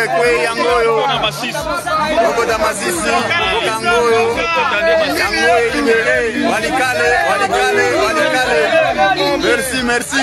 Kwekwe yangoyo Bogota Masisi Kangoyo Yangoyo libéré Walikale Merci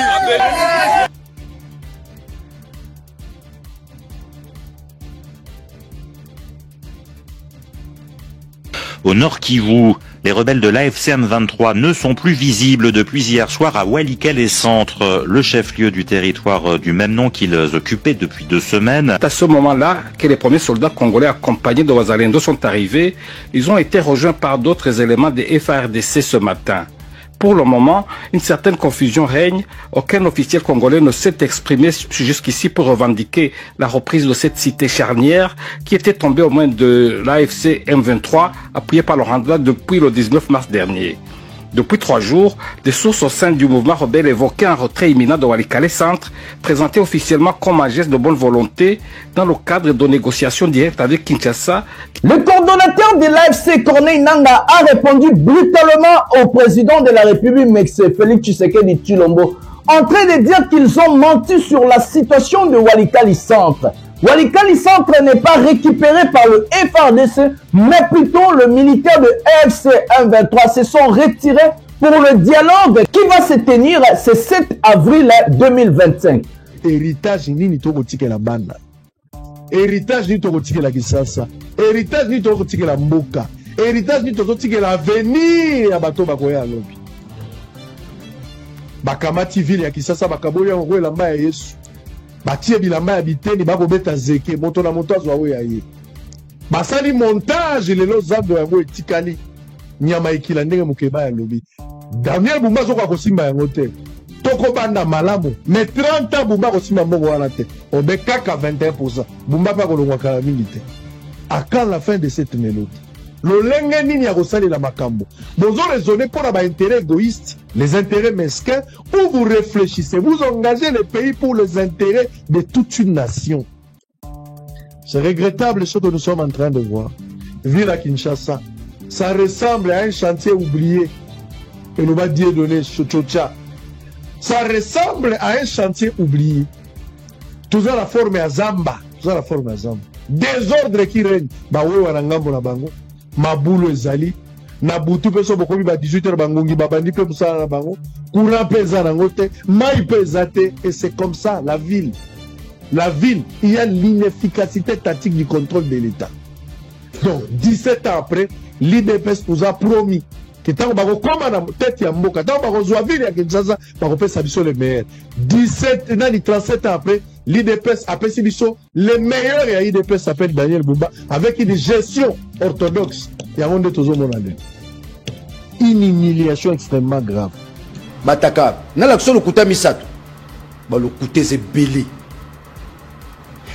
Au Nord Kivu, les rebelles de l'AFC M23 ne sont plus visibles depuis hier soir à Walikale Centre, le chef-lieu du territoire du même nom qu'ils occupaient depuis 2 semaines. C'est à ce moment-là que les premiers soldats congolais accompagnés de Wazalendo sont arrivés. Ils ont été rejoints par d'autres éléments de FARDC ce matin. Pour le moment, une certaine confusion règne. Aucun officiel congolais ne s'est exprimé jusqu'ici pour revendiquer la reprise de cette cité charnière qui était tombée aux mains de l'AFC M23, appuyée par le Rwanda depuis le 19 mars dernier. Depuis 3 jours, des sources au sein du mouvement rebelle évoquaient un retrait imminent de Walikale Centre, présenté officiellement comme un geste de bonne volonté dans le cadre de négociations directes avec Kinshasa. Le coordonnateur de l'AFC, Corneille Nangaa, a répondu brutalement au président de la République, Félix Tshisekedi Tshilombo, en train de dire qu'ils ont menti sur la situation de Walikale Centre. Walikale Centre n'est pas récupéré par le FARDC, mais plutôt le militaire de AFC M23 se sont retirés pour le dialogue qui va se tenir ce 7 avril 2025. Héritage nini tokotike la banda. Héritage nini tokotike la Kisasa. Héritage nini tokotike la mboka. Héritage nini tokotike la avenir ya bato bakoya lobi. Bakamati ville ya Kisasa bakaboya ngwe la mbaya Yesu. Batie bilamba ya biteni bakobeta zeke moto na moto azwa oya ye. Basali montage lelo zando yango etikali nyama ikila ndenge mukeba ya lobi. Daniel Bumba zoko akosimba yango te. Toko banda malamu mais 30 ans Bumba kosimba mbongo wana te. Obe kaka 21%. Bumba pa kolongwa kala mingi te. À quand la fin de cette mélodie? Lolenge nini ya kosali la makambo. Bozo raisonner pour la intérêt égoïste, les intérêts mesquins, ou vous réfléchissez, vous engagez le pays pour les intérêts de toute une nation. C'est regrettable ce que nous sommes en train de voir. Ville à Kinshasa, ça ressemble à un chantier oublié. Et nous va dire donner Chochocha. Ça ressemble à un chantier oublié. Tout ça la forme à Zamba. Tout ça la forme à Zamba. Désordre qui règne. Bah oui, on a ngambo na bango. Mabulo ezali na butu peso bokomi ba 18h bangongi babandi pe musala na bango courant pesa na ngote mai pesa te et c'est comme ça la ville il y a l'inefficacité tactique du contrôle de l'État. Donc 17 ans après l'IDPS nous a promis que tant bako koma na tête ya mboka tant bako zwa ville ya Kinshasa bako pesa biso les meilleurs 37 ans après l'IDPS a pesi biso le meilleur ya IDPS s'appelle Daniel Bumba avec une gestion orthodoxe ya monde tozo monande une humiliation extrêmement grave bataka na la solo kuta misato ba le kuté c'est belé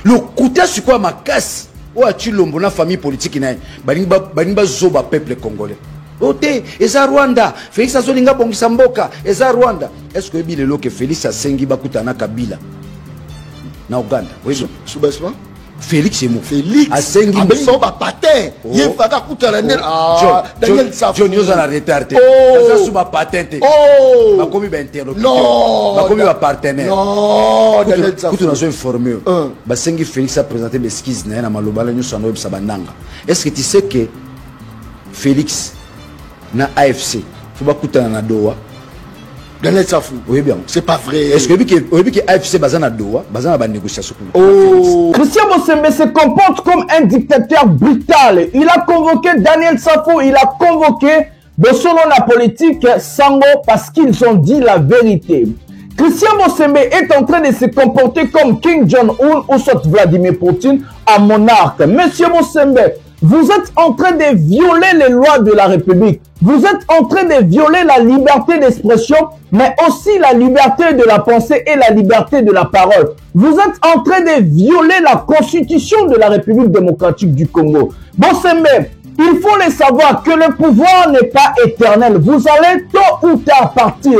le kuté c'est quoi makasi o Tshilombo na famille politique na baninba zoba peuple congolais ote eza Rwanda Félix azolinga bongisa mboka eza Rwanda est-ce que bilelo que Félix asengi bakutana Kabila na Uganda oui Soubasma Félix c'est mon Félix asengi so ba patin yefaka kutana Daniel Safo John Yoza na retardé ça sous ma patente ba komi ba interlocuteur ba komi ba partenaire non Daniel Safo kutu nazo informé ba sengi Félix a présenté mes skills na maloba la nyuso na websa bandanga est-ce que tu sais que Félix na AFC faut ba kutana na Doha Daniel Safo oui bien c'est pas vrai est-ce que AFC bazana Doha bazana ba négociation Christian Motsembe se comporte comme un dictateur brutal. Il a convoqué Daniel Safo, il a convoqué Bosolo la politique Sango parce qu'ils ont dit la vérité. Christian Motsembe est en train de se comporter comme Kim Jong-un ou soit Vladimir Poutine en monarque. Monsieur Motsembe, vous êtes en train de violer les lois de la République. Vous êtes en train de violer la liberté d'expression, mais aussi la liberté de la pensée et la liberté de la parole. Vous êtes en train de violer la constitution de la République démocratique du Congo. Motsembe, il faut le savoir que le pouvoir n'est pas éternel. Vous allez tôt ou tard partir.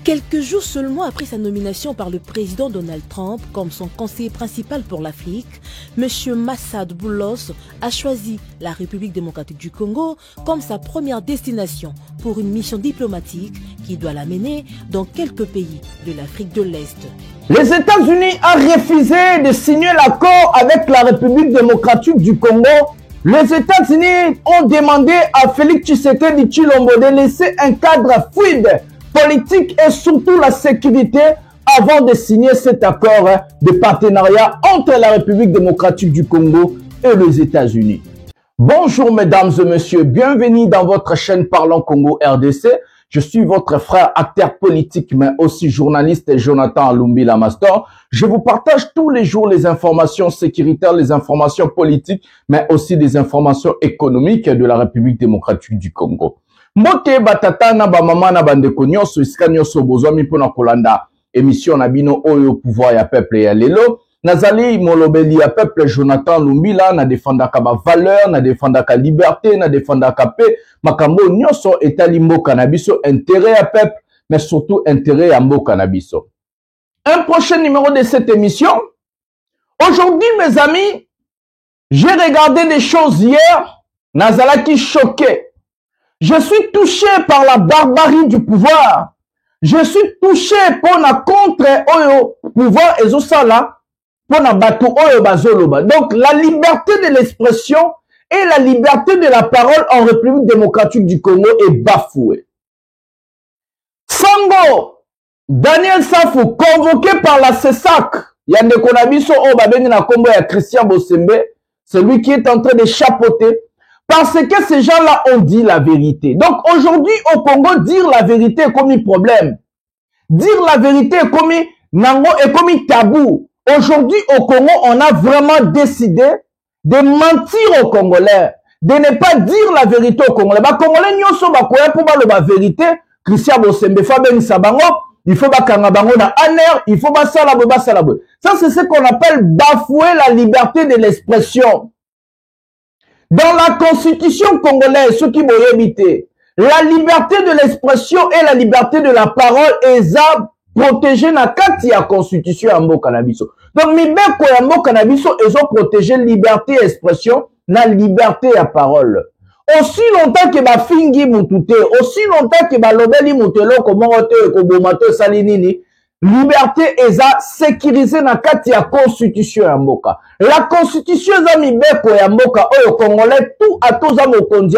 Quelques jours seulement après sa nomination par le président Donald Trump comme son conseiller principal pour l'Afrique, M. Massad Boulos a choisi la République démocratique du Congo comme sa première destination pour une mission diplomatique qui doit l'amener dans quelques pays de l'Afrique de l'Est. Les États-Unis ont refusé de signer l'accord avec la République démocratique du Congo. Les États-Unis ont demandé à Félix Tshisekedi Tshilombo de laisser un cadre fluide, politique et surtout la sécurité avant de signer cet accord de partenariat entre la République démocratique du Congo et les États-Unis. Bonjour mesdames et messieurs, bienvenue dans votre chaîne Parlons Congo RDC. Je suis votre frère acteur politique mais aussi journaliste Jonathan Alumbi Lamastor. Je vous partage tous les jours les informations sécuritaires, les informations politiques mais aussi des informations économiques de la République démocratique du Congo. Mbote batata na ba mama na bandeko nyonso isika nyonso bozwami mpona kolanda émission na bino oyo pouvoir ya peuple ya lelo nazali molobeli ya peuple Jonathan Lumbila na defendaka ba valeur na defendaka liberté na defendaka paix makambo nyonso etali mboka na biso intérêt ya peuple mais surtout intérêt ya mboka na biso. Un prochain numéro de cette émission. Aujourd'hui mes amis, j'ai regardé des choses hier, nazalaki choqué. Je suis touché par la barbarie du pouvoir. Je suis touché pour la contre oyo pouvoir ezosala pour na batu oyo bazoloba. Donc la liberté de l'expression et la liberté de la parole en République démocratique du Congo est bafouée. Sango Daniel Safou convoqué par la CESAC, yande konabiso o babengi na kombo ya Christian Bosembe, celui qui est en train de chapeauter. Parce que ces gens-là ont dit la vérité. Donc aujourd'hui au Congo, dire la vérité est comme un problème. Dire la vérité est comme un tabou. Aujourd'hui au Congo, on a vraiment décidé de mentir aux Congolais, de ne pas dire la vérité aux Congolais. Les Congolais nyonso bakoya pour la vérité. Christian Bosembe Faben Sabango, il faut bakanga bango na aner, il faut basalabo. Ça c'est ce qu'on appelle bafouer la liberté de l'expression. Dans la constitution congolaise, ce qui m'a évité, la liberté de l'expression et la liberté de la parole est protégée dans la constitution en Mboka-Nabiso. Donc, mibeko ya Mboka-Nabiso, ils ont protégé liberté d'expression, la liberté de parole. Aussi longtemps que ba fingi mutute, aussi longtemps que ba lobeli mutelo, comment ote, kobomato salinini, liberté eza sécurisée na kati ya constitution ya mboka. La constitution eza mibeko ya mboka oyo congolais tout à toza mokonzi,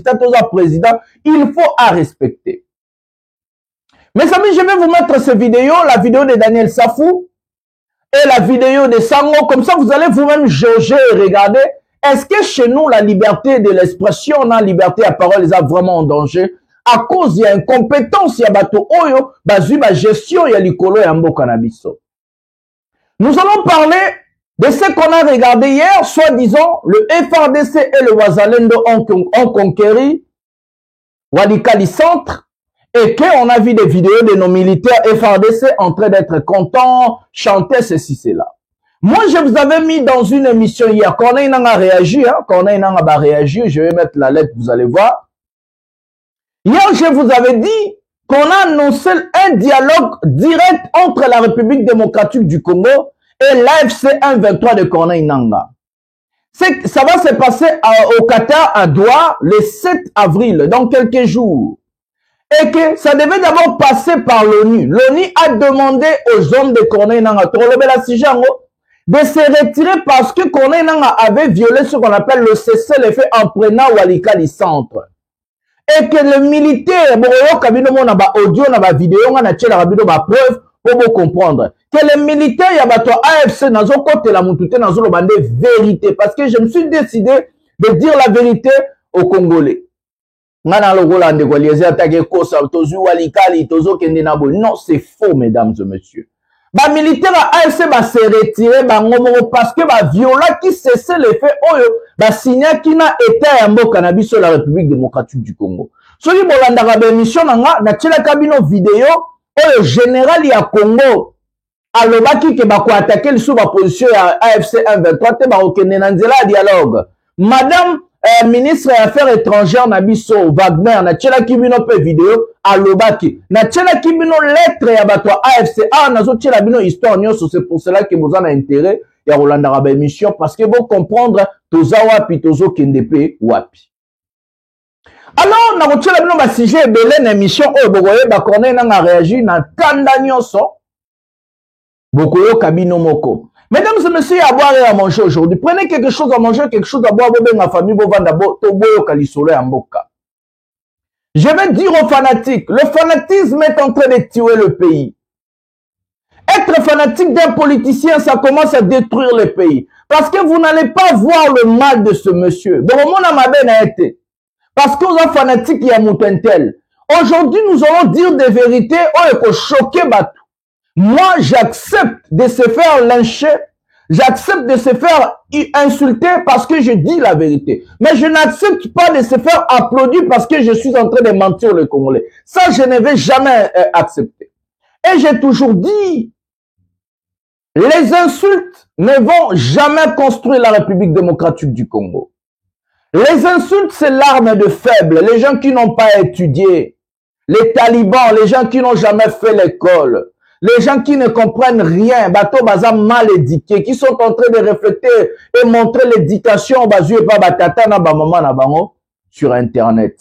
toza président, il faut à respecter. Mes amis, je vais vous mettre ces vidéos, la vidéo de Daniel Safou et la vidéo de Sango, comme ça vous allez vous-même jauger et regarder. Est-ce que chez nous la liberté de l'expression, la liberté à parole est vraiment en danger? À cause il y a incompétence, il y a bateau oyo, bazui ba gestion, il y a l'icolo et mboka na biso. Nous allons parler de ce qu'on a regardé hier, soi-disant, le FRDC et le Wazalendo ont conquéri Walikali Centre et qu'on a vu des vidéos de nos militaires FRDC en train d'être contents, chanter ceci, cela. Moi, je vous avais mis dans une émission hier, quand on a réagi, je vais mettre la lettre, vous allez voir. Hier, je vous avais dit qu'on a annoncé un dialogue direct entre la République démocratique du Congo et l'AFC 123 de Corneille Nangaa. Ça va se passer au Qatar, à Doha, le 7 avril, dans quelques jours. Et que ça devait d'abord passer par l'ONU. L'ONU a demandé aux hommes de Corneille Nangaa, de se retirer parce que Corneille Nangaa avait violé ce qu'on appelle le cessez-le-feu en prenant Walikali Centre. Et que le militaire, audio, vidéo, preuve pour vous comprendre. Que le militaire, AFC, côté la vérité. Parce que je me suis décidé de dire la vérité aux Congolais. Non, c'est faux, mesdames et messieurs. Les militaires AFC se retirer parce que viola qui cessait les faits signa qui n'a été un mot cannabis sur la République démocratique du Congo. Celui qui émission na tchela kabino vidéo au général ya Congo alobaki que bako attaquer le sous position ya AFC 123 te ba okende na nzela dialogue. Madame ministre des Affaires étrangères Nabiso Wagner na tchela kibino pe vidéo alobaki na tchela kibino lettre ya bato AFC nazo tchela bino histoire nyonso, c'est pour cela que vous en avez intérêt ya Rolanda Raba émission parce que vous comprendre toza wapi tozo kendepe wapi. Alors na tchela bino ba sujet belé na émission oyo bokoye ba Corneille na réagi na tanda nyonso bokoyo kabino moko. Mesdames et messieurs, à boire et à manger aujourd'hui. Prenez quelque chose à manger, quelque chose à boire, vous ma famille, vous vendez toboyo kalisole en boka. Je vais dire aux fanatiques, le fanatisme est en train de tuer le pays. Être fanatique d'un politicien, ça commence à détruire le pays. Parce que vous n'allez pas voir le mal de ce monsieur. Bon, mon amabé n'a été. Parce que vous êtes fanatique, il y a Moutentel. Aujourd'hui, nous allons dire des vérités, oh, et choquer Batou. Moi, j'accepte de se faire lyncher, j'accepte de se faire insulter parce que je dis la vérité. Mais je n'accepte pas de se faire applaudir parce que je suis en train de mentir les Congolais. Ça, je ne vais jamais accepter. Et j'ai toujours dit, les insultes ne vont jamais construire la République démocratique du Congo. Les insultes, c'est l'arme de faible. Les gens qui n'ont pas étudié, les talibans, les gens qui n'ont jamais fait l'école, les gens qui ne comprennent rien, bateau baza mal éduqués, qui sont en train de refléter et montrer l'éducation basée par batata na ba maman na bango sur internet.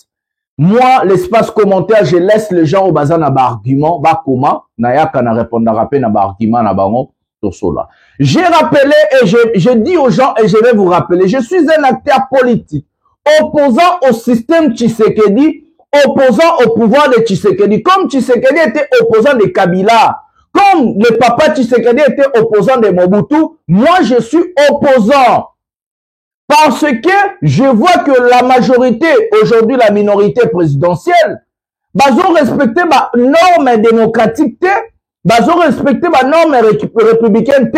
Moi, l'espace commentaire, je laisse les gens au bazar na ba argument, ba comment, na yaka na répondre rapide na ba argument na bango to sola. J'ai rappelé et je dis aux gens et je vais vous rappeler, je suis un acteur politique opposant au système Tshisekedi, opposant au pouvoir de Tshisekedi, comme Tshisekedi était opposant de Kabila. Comme le papa Tshisekedi était opposant de Mobutu, moi je suis opposant. Parce que je vois que la majorité, aujourd'hui la minorité présidentielle, bazo respecter ma norme démocratique, bazo respecter ma norme républicaine,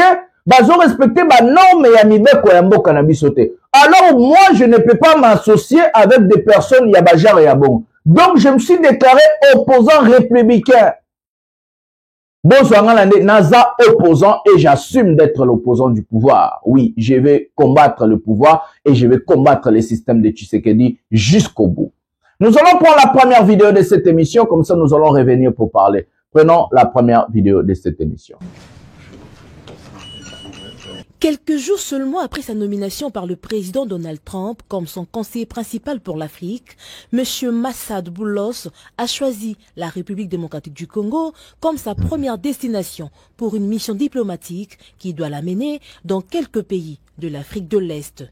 bazo respecter ma norme yamibeko yamboka na bisote. Alors moi je ne peux pas m'associer avec des personnes yabajar et yabong. Donc je me suis déclaré opposant républicain. Naza opposant et j'assume d'être l'opposant du pouvoir. Oui, je vais combattre le pouvoir et je vais combattre les systèmes de Tshisekedi jusqu'au bout. Nous allons prendre la première vidéo de cette émission, comme ça nous allons revenir pour parler. Prenons la première vidéo de cette émission. Quelques jours seulement après sa nomination par le président Donald Trump comme son conseiller principal pour l'Afrique, M. Massad Boulos a choisi la République démocratique du Congo comme sa première destination pour une mission diplomatique qui doit l'amener dans quelques pays de l'Afrique de l'Est.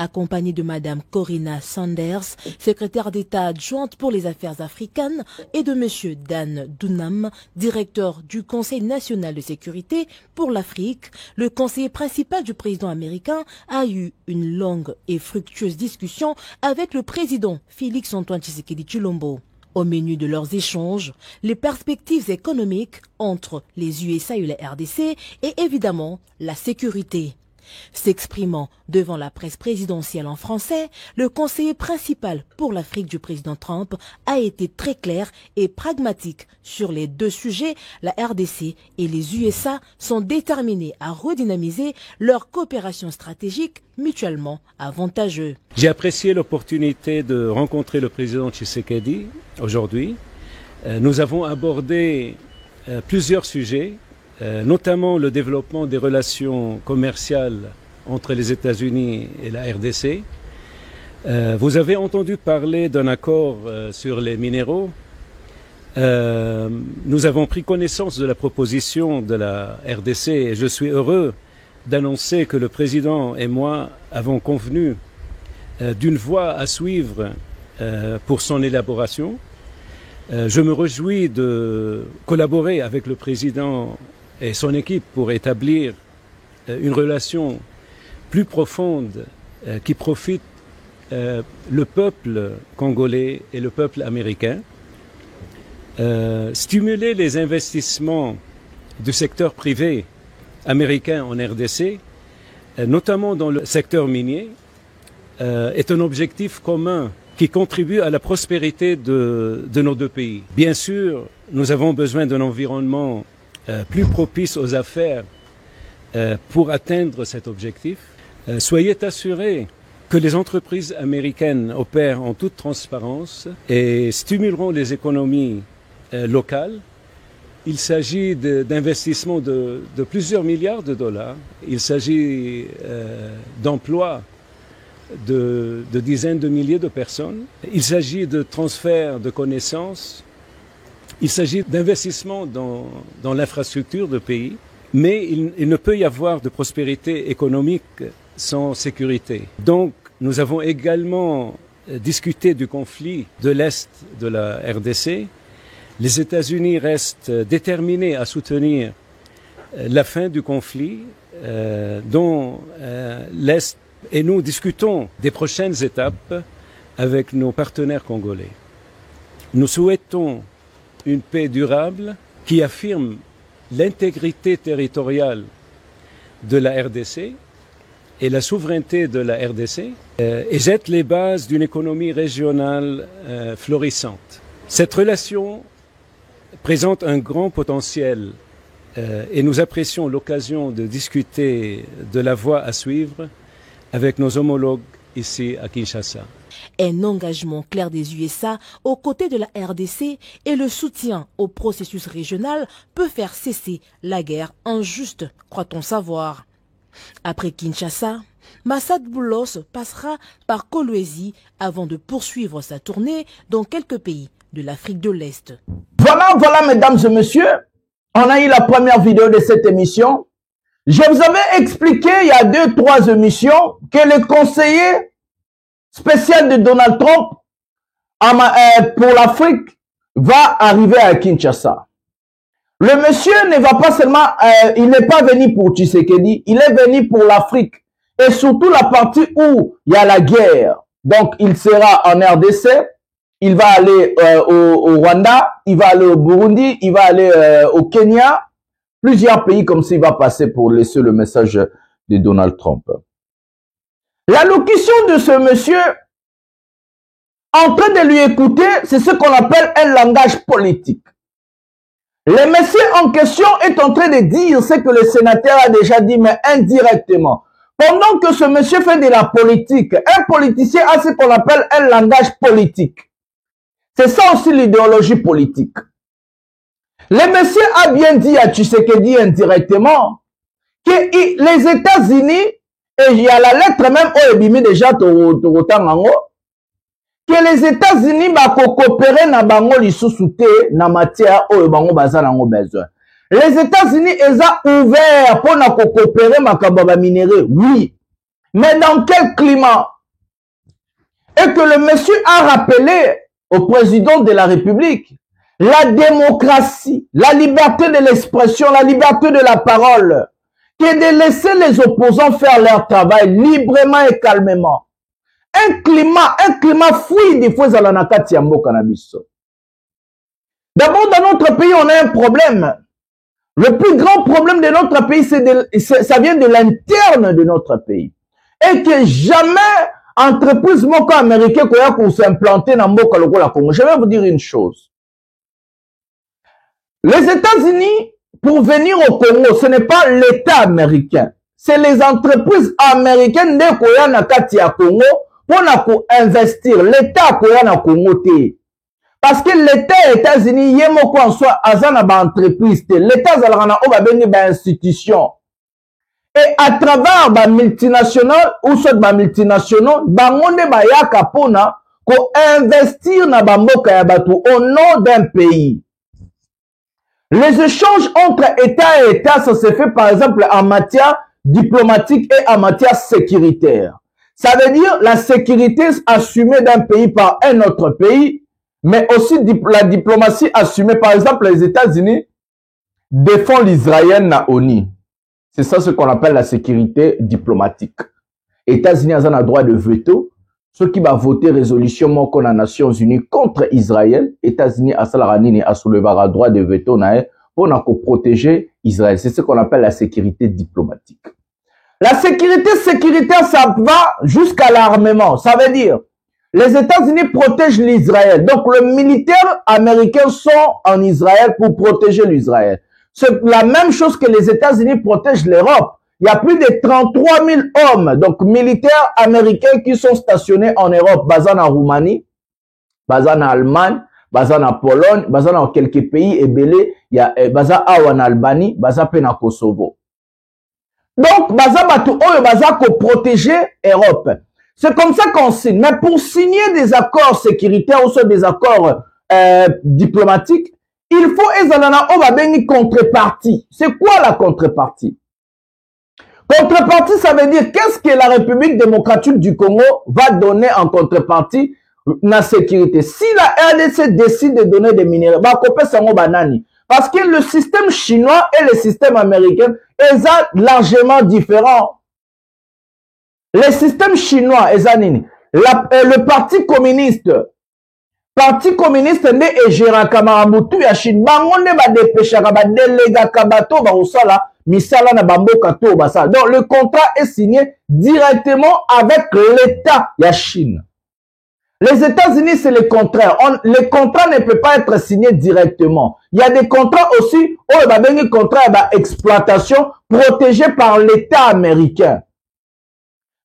Accompagné de Madame Corinna Sanders, secrétaire d'État adjointe pour les affaires africaines, et de Monsieur Dan Dunham, directeur du Conseil national de sécurité pour l'Afrique, le conseiller principal du président américain a eu une longue et fructueuse discussion avec le président Félix-Antoine Tshisekedi Tshilombo. Au menu de leurs échanges, les perspectives économiques entre les USA et la RDC et évidemment la sécurité. S'exprimant devant la presse présidentielle en français, le conseiller principal pour l'Afrique du président Trump a été très clair et pragmatique sur les deux sujets. La RDC et les USA sont déterminés à redynamiser leur coopération stratégique mutuellement avantageuse. J'ai apprécié l'opportunité de rencontrer le président Tshisekedi aujourd'hui. Nous avons abordé plusieurs sujets, notamment le développement des relations commerciales entre les États-Unis et la RDC. Vous avez entendu parler d'un accord sur les minéraux. Nous avons pris connaissance de la proposition de la RDC et je suis heureux d'annoncer que le président et moi avons convenu d'une voie à suivre pour son élaboration. Je me réjouis de collaborer avec le président et son équipe pour établir une relation plus profonde qui profite le peuple congolais et le peuple américain. Stimuler les investissements du secteur privé américain en RDC, notamment dans le secteur minier, est un objectif commun qui contribue à la prospérité de nos deux pays. Bien sûr, nous avons besoin d'un environnement plus propice aux affaires pour atteindre cet objectif. Soyez assurés que les entreprises américaines opèrent en toute transparence et stimuleront les économies locales. Il s'agit d'investissements de plusieurs milliards de dollars. Il s'agit d'emplois de dizaines de milliers de personnes. Il s'agit de transferts de connaissances. Il s'agit d'investissements dans l'infrastructure du pays. Mais il ne peut y avoir de prospérité économique sans sécurité. Donc, nous avons également discuté du conflit de l'Est de la RDC. Les États-Unis restent déterminés à soutenir la fin du conflit dont l'Est, et nous discutons des prochaines étapes avec nos partenaires congolais. Nous souhaitons une paix durable qui affirme l'intégrité territoriale de la RDC et la souveraineté de la RDC et jette les bases d'une économie régionale florissante. Cette relation présente un grand potentiel et nous apprécions l'occasion de discuter de la voie à suivre avec nos homologues ici à Kinshasa. Un engagement clair des USA aux côtés de la RDC et le soutien au processus régional peut faire cesser la guerre injuste, croit-on savoir. Après Kinshasa, Massad Boulos passera par Kolwezi avant de poursuivre sa tournée dans quelques pays de l'Afrique de l'Est. Voilà, mesdames et messieurs, on a eu la première vidéo de cette émission. Je vous avais expliqué il y a 2-3 émissions que le conseiller spécial de Donald Trump pour l'Afrique va arriver à Kinshasa. Le monsieur ne va pas seulement, il n'est pas venu pour Tshisekedi, il est venu pour l'Afrique. Et surtout la partie où il y a la guerre. Donc il sera en RDC, il va aller au Rwanda, il va aller au Burundi, il va aller au Kenya. Plusieurs pays comme ça, il va passer pour laisser le message de Donald Trump. L'allocution de ce monsieur, en train de lui écouter, c'est ce qu'on appelle un langage politique. Le monsieur en question est en train de dire ce que le sénateur a déjà dit, mais indirectement. Pendant que ce monsieur fait de la politique, un politicien a ce qu'on appelle un langage politique. C'est ça aussi l'idéologie politique. Le monsieur a bien dit à Tshisekedi indirectement que les États-Unis, et il y a la lettre même où il déjà que les États-Unis vont coopérer na bango lisusu te na matière où bango baza nango besoin. Les États-Unis ils ont ouvert pour na coopérer makambo ba minéraux, oui. Mais dans quel climat? Et que le monsieur a rappelé au président de la République la démocratie, la liberté de l'expression, la liberté de la parole, que de laisser les opposants faire leur travail librement et calmement. Un climat fouille des fois à la nakati ya mboka na biso. D'abord, dans notre pays, on a un problème. Le plus grand problème de notre pays, ça vient de l'interne de notre pays. Et que jamais entreprise moko américaine pour s'implanter dans mboka lokola Congo. Je vais vous dire une chose. Les États-Unis, pour venir au Congo, ce n'est pas l'État américain. C'est les entreprises américaines de Koya Nakati ya Congo pour investir. L'État Koya na Congo te. Parce que l'État États-Unis, yemoko en soi, azana ba entreprise te. L'État zalana o ba bengi ba institution. Et à travers ba multinationales, ou soit ba multinationaux, ba monde ba yaka pona, ko investir na ba mboka ya batu au nom d'un pays. Les échanges entre État et État, ça se fait par exemple en matière diplomatique et en matière sécuritaire. Ça veut dire la sécurité assumée d'un pays par un autre pays, mais aussi la diplomatie assumée. Par exemple, les États-Unis défendent l'Israël na ONU. C'est ça ce qu'on appelle la sécurité diplomatique. États-Unis ont un droit de veto. Ceux qui va voter résolution moko na Nations Unies contre Israël, États-Unis a salaranini a soulevé un droit de veto pour protéger Israël. C'est ce qu'on appelle la sécurité diplomatique. La sécurité sécuritaire, ça va jusqu'à l'armement. Ça veut dire, les États-Unis protègent l'Israël. Donc, les militaires américains sont en Israël pour protéger l'Israël. C'est la même chose que les États-Unis protègent l'Europe. il y a plus de 33 000 hommes, donc militaires américains qui sont stationnés en Europe, basés en Roumanie, basés en Allemagne, basés en Pologne, basés dans quelques pays, et belé, il y a basés en Albanie, basés en Kosovo. Donc, basés pour protéger l'Europe. C'est comme ça qu'on signe. Mais pour signer des accords sécuritaires ou soit des accords diplomatiques, il faut une contrepartie. C'est quoi la contrepartie? Contrepartie, ça veut dire qu'est-ce que la République démocratique du Congo va donner en contrepartie la sécurité. Si la RDC décide de donner des minéraux, parce que le système chinois et le système américain sont largement différents. Le système chinois est le parti communiste ne ejera kamaramutu ya Chine bango ne ba dépêchera ba déléga kabato ba osala misala na bamboka to basa. Donc le contrat est signé directement avec l'État ya Chine. Les États-Unis c'est le contraire. Le contrat ne peut pas être signé directement. Il y a des contrats aussi où ba bengi contrat ba exploitation protégé par l'État américain.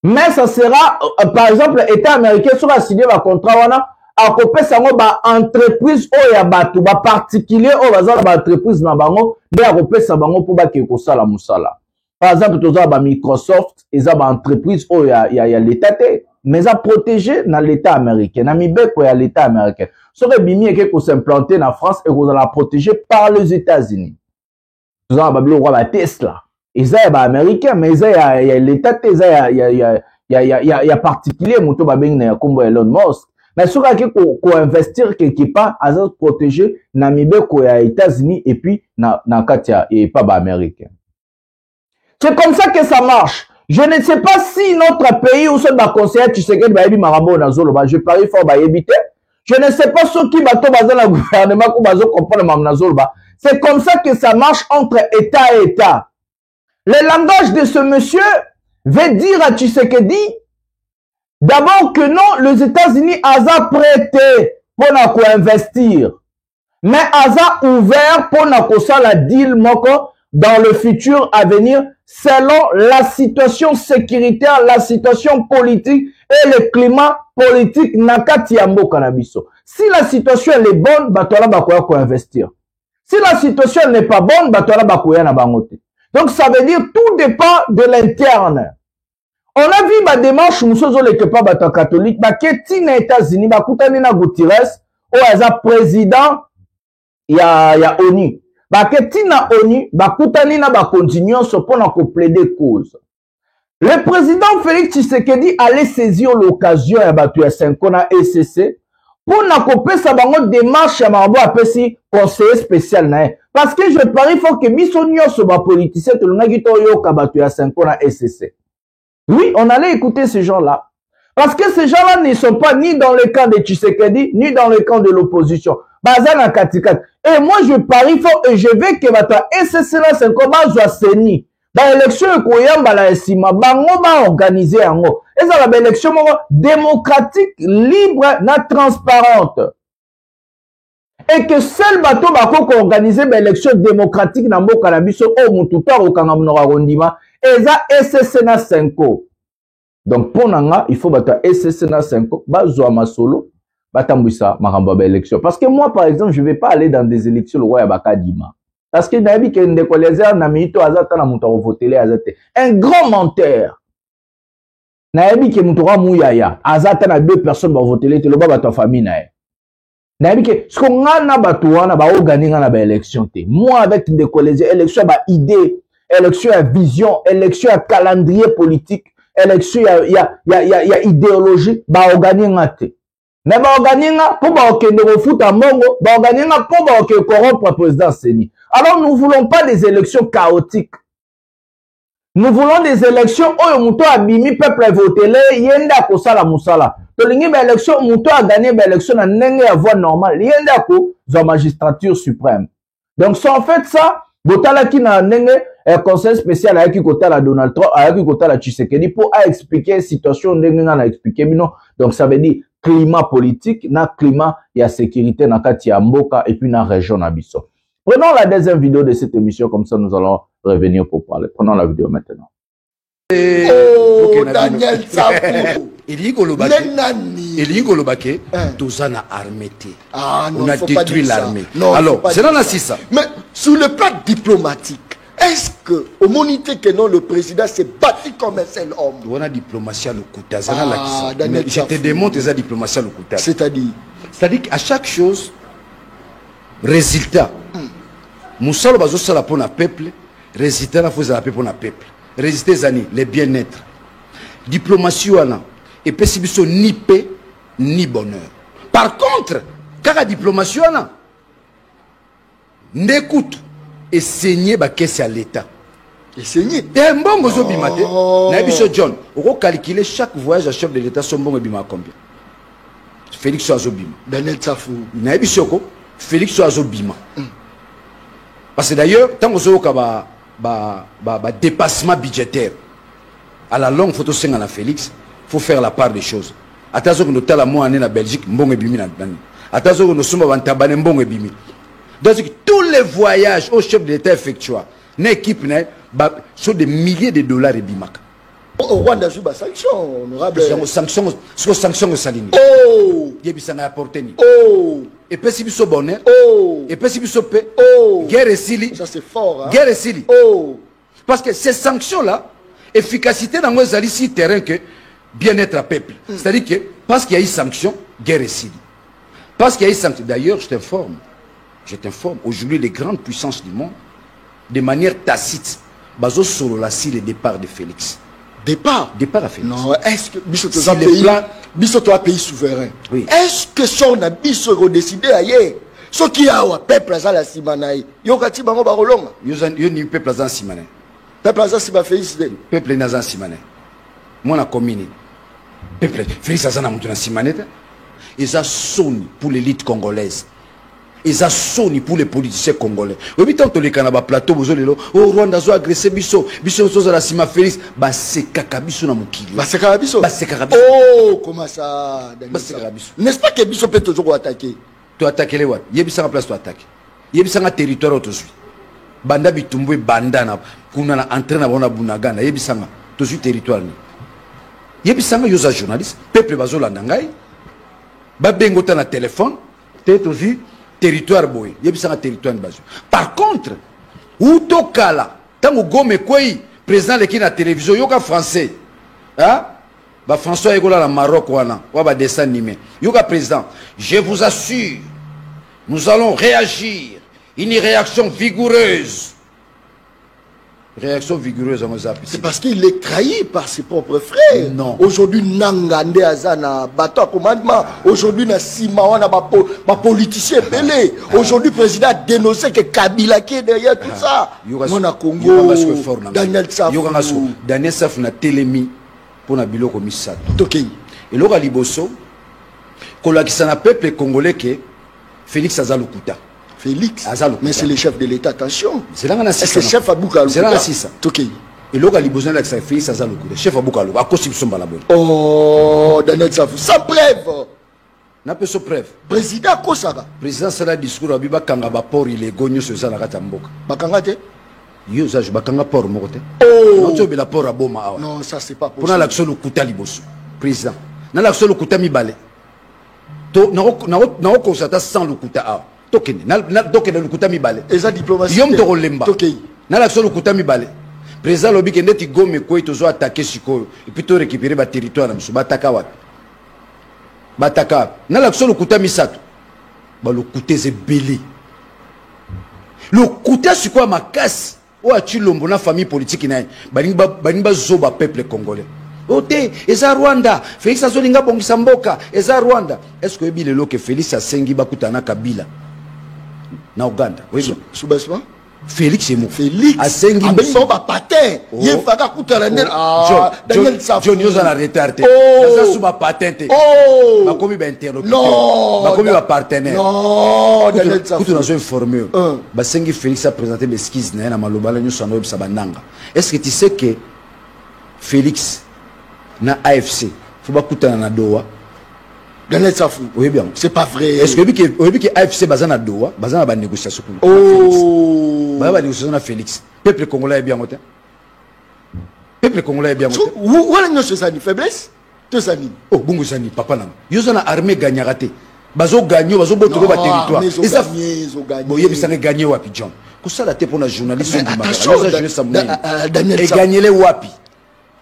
Mais ça sera par exemple l'État américain sera signé un contrat wana a kopé sango ba entreprise o ya batu ba particulier o bazala ba entreprise na bango de a kopé sa bango pour ba ke ko sala musala. Par exemple toza ba Microsoft eza ba entreprise o ya l'état te mais a protégé na l'état américain na mibeko ya l'état américain. Sore bimi eke ko s'implanter na France et ko la protéger par les États-Unis. Toza ba bilo ba Tesla eza ba américain mais eza ya l'état te eza ya particulier moto ba bengi na kombo Elon Musk. Mais ce qui est investir quelque part, à protéger Namibeko et États-Unis et puis na Katia et pas américain. C'est comme ça que ça marche. Je ne sais pas si notre pays ou ce conseiller tu sais que baby marabo na zolo ba je parie fort ba éviter. Je ne sais pas ce qui bato bazan la gouvernement ou bazo comprendre mam na zolo ba. C'est comme ça que ça marche entre État et État. Le langage de ce monsieur veut dire à Tshisekedi d'abord que non, les États-Unis ont prêté pour investir. Mais ont ouvert pour la deal moko dans le futur à venir selon la situation sécuritaire, la situation politique et le climat politique nakati ya mboka na biso. Si la situation elle est bonne, batola bakoya ko investir. Si la situation n'est pas bonne, batola bakoya na bangote. Donc ça veut dire tout dépend de l'interne. On a vu ma démarche musozo leke pa bato catholique ba keti na États-Unis ba kutani na Guterres o aza président ya ONU. Ba keti na ONU ba kutani na ba continuer so pona ko plaider cause. Le président Félix Tshisekedi allait saisir l'occasion ya bato ya 5 na ECC pona ko pesa bango démarche ya marabo apesi conseiller spécial na. Parce que je parie faut que biso nyonso ba politicien to ngaki to yo ka bato ya 5 na ECC. Oui, on allait écouter ces gens-là. Parce que ces gens-là ne sont pas ni dans le camp de Tshisekedi, ni dans le camp de l'opposition. Bazana Katikat. Et moi, je parie fort et je veux que bata SSC là, c'est comme un seni. Dans l'élection, koyamba la esima, bango ba organisé ango. Et ça, la élection démocratique, libre, na transparente. Et que seul bateau bako ko organiser l'élection démocratique na mboka na biso o mututa o kanga mnora rondima. Eza SSC na 5. Donc pour nanga, il faut bata SSC na 5 bazwa masolo batambwisa makambo ba élection. Parce que moi par exemple, je vais pas aller dans des élections le roi ya bakadima. Parce que nabi ke ndeko lezer na mito azata na muto voter azate. Un grand menteur. Nabi ke muto ra muyaya azata na 2 personnes ba voter te lo ba ta famille na. Nabi ke ce qu'on a na bato wana ba organiser na ba élection te. Moi avec ndeko lezer élection ba idée élection à vision, élection à calendrier politique, élection à idéologie, ba organiser. Mais ba organiser pour ba okende refuta mongo, ba organiser pour ba okende corrompre président Seni. Alors nous voulons pas des élections chaotiques. Nous voulons des élections où muto abimi peuple voter le yenda ko sala musala. To lingi ba élection muto a gagné ba élection na ndenge ya voie normale, yenda ko za magistrature suprême. Donc sans fait ça, botala ki na ndenge conseil spécial avec qui kota la Donald Trump, avec qui kota la Tshisekedi pour expliquer situation ndenge na expliquer bino. Donc ça veut dire climat politique, na climat ya sécurité na kati ya mboka et puis na région na biso. Prenons la deuxième vidéo de cette émission, comme ça nous allons revenir pour parler. Prenons la vidéo maintenant. Oh, Daniel Safou. Elingo Lobake, Tozana armée. Ah non, on a détruit l'armée. Alors, c'est là ça. Mais sur le plan diplomatique, est-ce que, au monité que non, le président s'est battu comme un seul homme? On a diplomatie à l'Okuta. Daniel Je te démontre la diplomatie à l'Okuta. C'est-à-dire qu'à chaque chose, résultat. Moussalo Bazosala pour le peuple, résultat la faut pour le peuple. Résultat les bien-être. Diplomatie et puis ni paix ni bonheur. Par contre, quand la diplomatie n'écoute et saigner à l'État. Et saigner. Et un bon gozo bimate. Nabiso John, on calculer chaque voyage à chef de l'État son bon bima combien. Félix Azobima. Daniel Safou. Nabiso Félix Azobima. Parce que d'ailleurs, tant que vous avez dépassement budgétaire, à la longue, il faut que la Félix, il faut faire la part des choses. Attention que nous avons la mois en Belgique, nous avons bimi. Attention que nous sommes en Tabané, nous avons bimi. Donc, tous les voyages au chef de l'État effectués, une équipe sont des milliers de dollars et bimak. Au Rwanda, il y a des sanctions, honorable. Sanctions au Salini. Oh! Il y a des apportés. Oh! Et puis si vous bonheur. Oh! Et puis si vous paix. Oh! Guerre et Sili. Ça c'est fort. Hein? Guerre et Sili. Oh! Parce que ces sanctions-là, efficacité dans les alliés terrain que bien-être à peuple. C'est-à-dire que parce qu'il y a eu sanction, guerre et Sili. Parce qu'il y a eu sanction. D'ailleurs, je t'informe. Aujourd'hui, les grandes puissances du monde, de manière tacite, baso sur la le départ de Félix. Départ à Félix. Non, est-ce que Bissoto a pays souverain? Oui. Est-ce que son Bissoto décidé ailleurs? Ce qui a un peuple à la Simanaï, Yokati Bango Barolonga. Yoni peuple à Simanaï. Peuple à Simanaï, Félix. Peuple à Simanaï. Moi, la commune. Peuple, Félix à Simanaï. Ils ont sonné pour l'élite congolaise. Ils ont sonné pour les politiciens congolais. Au bout de temps, plateau, au Rwanda, ils ont agressé Bisso. Bisso, ils ont la Sima Félix. C'est Kakabiso na Mukili. C'est Kakabiso. Oh, comment ça? N'est-ce pas que Bisso peut toujours attaquer? Tu attaques les Ouad. Il y a une place pour attaquer. Il y a un territoire autosuit. Banda Bitumbu, Bandana, Kuna entraîne à Bunagana. Il y a un territoire. Il y a un journaliste. Peuple Bazola Nangai. Babengota na téléphone. Peut-être aussi. Territoire boy, il y a un territoire de base. Par contre, où tokala, tant que Gome Kouy, président de la télévision, il y a un français. Hein? François Egola, la Maroc, ou un dessin animé. Il y a un président. Je vous assure, nous allons réagir. Une réaction vigoureuse. Réaction vigoureuse, c'est parce qu'il est trahi par ses propres frères. Non. Aujourd'hui, Nangande Azana, bateau à commandement. Aujourd'hui, Nassima, on a ma politicien pelé. Aujourd'hui, le président a dénoncé que Kabila qui est derrière tout ça. Mon a Congo, Daniel Safou. Daniel Safou n'a télémi pour la bilo comme ça. Ok. Et là, Liboso, quand on a peuple congolais que Félix Azaloukuta. Félix, mais c'est le chef de l'État, attention. C'est là que c'est le chef Abouka. C'est là ça. Ok. Et là, il a besoin de Félix Azaloukuta. Chef Abouka, à cause de son balabon. Oh, Daniel Safou, sans preuve. N'a pas de preuve. Président Kosara. Président, c'est le discours à Biba Kangaba Port, il est gagné sur ça, la Katamboka. Bakangate. Yo, ça, je Bakanga Port, mon côté. Oh. Non, tu veux la Port à Boma. Non, ça, c'est pas possible. Pour l'action au Kouta Liboso. Président. Dans l'action au Kouta Mibale. N'a constaté sans le Kouta. Tokene le Kouta Mibale. Et ça, diplomatie. Yom Toro Lemba. Tokei. N'a l'action au Kouta Mibale. Président Lobi Kende Tigome Koué, tu dois attaquer Siko. Et puis tu récupérer le territoire. Bataka. N'a l'action au Kouta Misato. Le Kouta c'est belé. Le Kouta c'est quoi ma casse? Ou a-t-il l'ombre famille politique? Banimba Zoba peuple congolais. Ote, eza Rwanda, Félix Azolinga Bongisa Mboka, eza Rwanda. Est-ce que le lo que Félix Asengi bakutana Kabila na Uganda? Oui, Soubasma? Félix est mou. Félix Asengi Mboka ba patin. Yefaka kutana ner. Daniel Safou. John Yoza na retardé. Ça sous ba patente. Oh! Ba komi ba interlocuteur. Non! Ba komi ba partenaire. Non, Daniel Safou. Kutu nazo informé. Ba sengi Félix a présenté l'esquisse na malobala nyoso na websa bananga. Est-ce que tu sais que Félix na AFC, faut pas coûter na Doha. Daniel Safou. Oui bien. C'est pas vrai. Est-ce que AFC bazana Doha, bazana ba négociation pour. Oh. Ba négociation na Félix. Peuple congolais est bien moté. Peuple congolais est bien monté. Où est-ce que c'est une faiblesse? Oh, bongo Zani, papa nan. Yo zana armée gagnarate. Bazo gagné, bazo boto ba territoire. Et ça gagné. Bon, yebi sanga gagné wapi John. Ko sala te pona journaliste du magazine. Yo za jouer ça mon. Et gagner les wapi.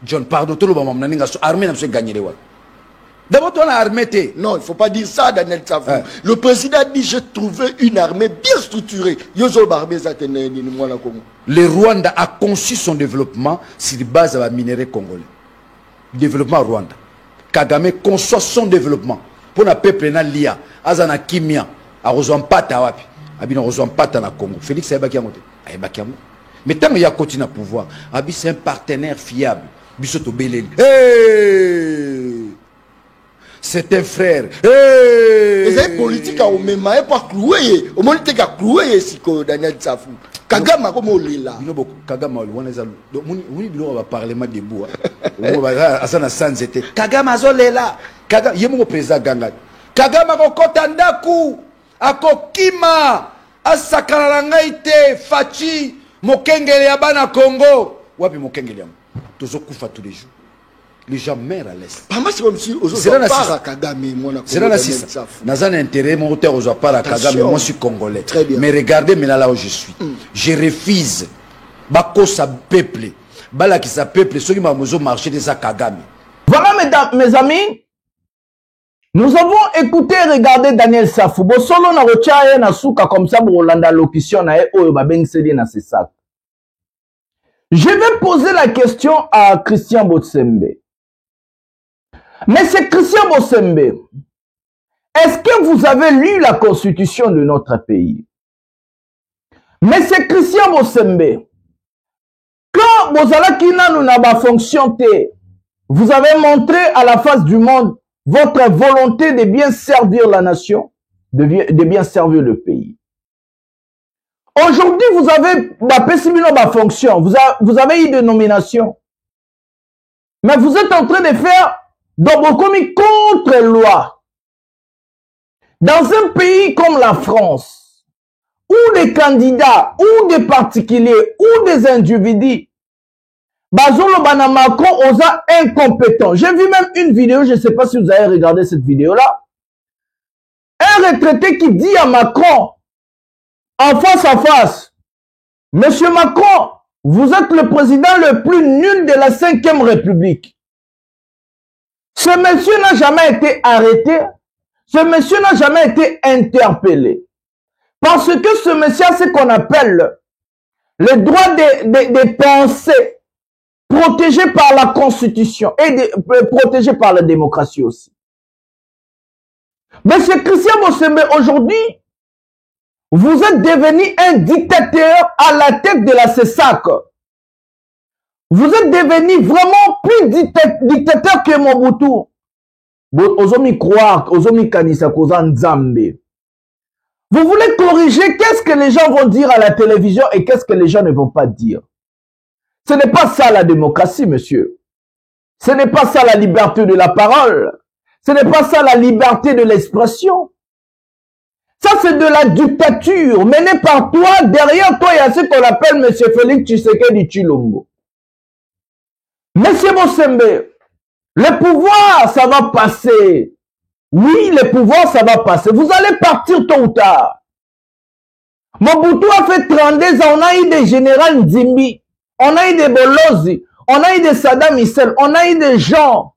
John, pardon, tout le monde m'a dit armée n'a pas gagné les wapi. D'abord, toi, l'armée t'es. Non, il ne faut pas dire ça, Daniel Safou. Le président a dit j'ai trouvé une armée bien structurée. Le Rwanda a conçu son développement sur base de la minerai congolais. Développement Rwanda. Kagame conçoit son développement pour le peuple na lia azana kimia a rejoint pata wapi abina rejoint pata na Congo. Félix ayebaki yango te ayebaki yango. Mais tant qu'il y a continué à pouvoir abi c'est un partenaire fiable bisoto beleli c'est un frère et c'est politique au même et pas cloué au moins te ka cloué siko Daniel Safou Kagame comme olila bino Kagame wana ezalo donc muni bilo va parlement debout on va asana sans été Kagame azolela Kagame yemo président ganga Kagame akokota ndaku akokima asakana ngai te fachi mokengele ya bana Congo wapi mokengele yango tozokufa tous les jours. Les gens meurent à l'est. C'est là la Nazan intérêt, mon auteur aux pas Kagame, moi je suis congolais. Mais regardez maintenant là où je suis. Je refuse. Bako sa peuple. Bala qui sa peuple, ceux qui m'ont marché de sa Kagame. Voilà mes amis. Nous avons écouté et regardé Daniel Safou. Bo solo na rocha na souka comme ça pour Rolanda locution na oyo ba bengseli na c'est ça. Je vais poser la question à Christian Botsembe. Mais c'est Christian Botsembe. Est-ce que vous avez lu la constitution de notre pays? Mais c'est Christian Botsembe. Quand Bozalaki nanu na ba fonction te, vous avez montré à la face du monde votre volonté de bien servir la nation, de bien servir le pays. Aujourd'hui, vous avez ma fonction, vous avez eu des nominations. Mais vous êtes en train de faire commis contre-loi. Dans un pays comme la France, où des candidats, ou des particuliers, ou des individus, Bazolo Banamako osa incompétent. J'ai vu même une vidéo, je ne sais pas si vous avez regardé cette vidéo-là. Un retraité qui dit à Macron, en face à face, Monsieur Macron, vous êtes le président le plus nul de la 5e République. Ce monsieur n'a jamais été arrêté. Ce monsieur n'a jamais été interpellé. Parce que ce monsieur a ce qu'on appelle le droit de penser, protégé par la Constitution et protégé par la démocratie aussi. Mais c'est Christian Botsembe aujourd'hui, vous êtes devenu un dictateur à la tête de la CESAC. Vous êtes devenu vraiment plus dictateur que Mobutu. Ozomi croire, ozomi kanisa koza nzambe. Vous voulez corriger qu'est-ce que les gens vont dire à la télévision et qu'est-ce que les gens ne vont pas dire. Ce n'est pas ça la démocratie, monsieur. Ce n'est pas ça la liberté de la parole. Ce n'est pas ça la liberté de l'expression. Ça, c'est de la dictature menée par toi. Derrière toi, il y a ce qu'on appelle M. Félix Tshisekedi Tshilombo. Monsieur Botsembe, le pouvoir, ça va passer. Oui, le pouvoir, ça va passer. Vous allez partir tôt ou tard. Mobutu a fait 32 ans. On a eu des généraux Nzimbi. On a eu des Bolozi. On a eu des Saddam Hussein. On a eu des gens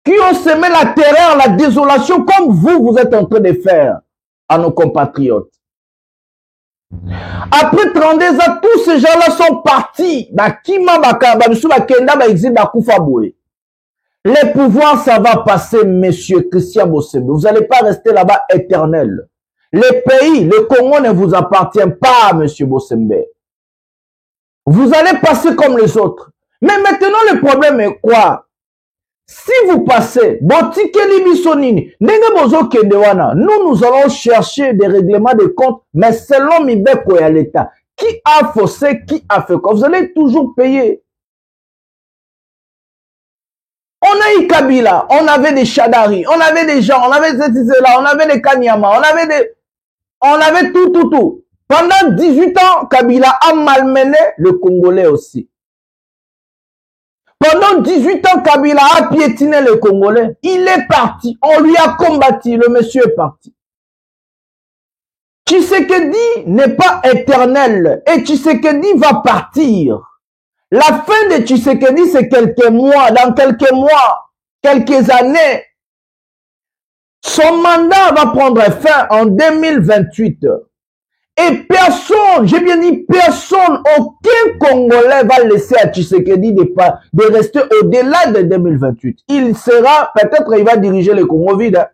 qui ont semé la terreur, la désolation, comme vous êtes en train de faire à nos compatriotes. Après 32 ans, tous ces gens-là sont partis. Les pouvoirs, ça va passer, monsieur Christian Botsembe. Vous n'allez pas rester là-bas éternel. Le pays, le Congo ne vous appartient pas, monsieur Botsembe. Vous allez passer comme les autres. Mais maintenant, le problème est quoi? Si vous passez, nous allons chercher des règlements de comptes, mais selon Mibeko et l'État. Qui a faussé, qui a fait quoi? Vous allez toujours payer. On a eu Kabila, on avait des Chadari, on avait des gens, on avait là, on avait des Kanyama, on avait tout. Pendant 18 ans, Kabila a malmené le Congolais aussi. Pendant 18 ans, Kabila a piétiné les Congolais. Il est parti. On lui a combattu. Le monsieur est parti. Tshisekedi n'est pas éternel. Et Tshisekedi va partir. La fin de Tshisekedi, c'est quelques mois. Dans quelques mois, quelques années, son mandat va prendre fin en 2028. Et personne, j'ai bien dit personne, aucun Congolais va laisser à Tshisekedi de rester au-delà de 2028. Il sera, peut-être il va diriger le Congo vide. Hein.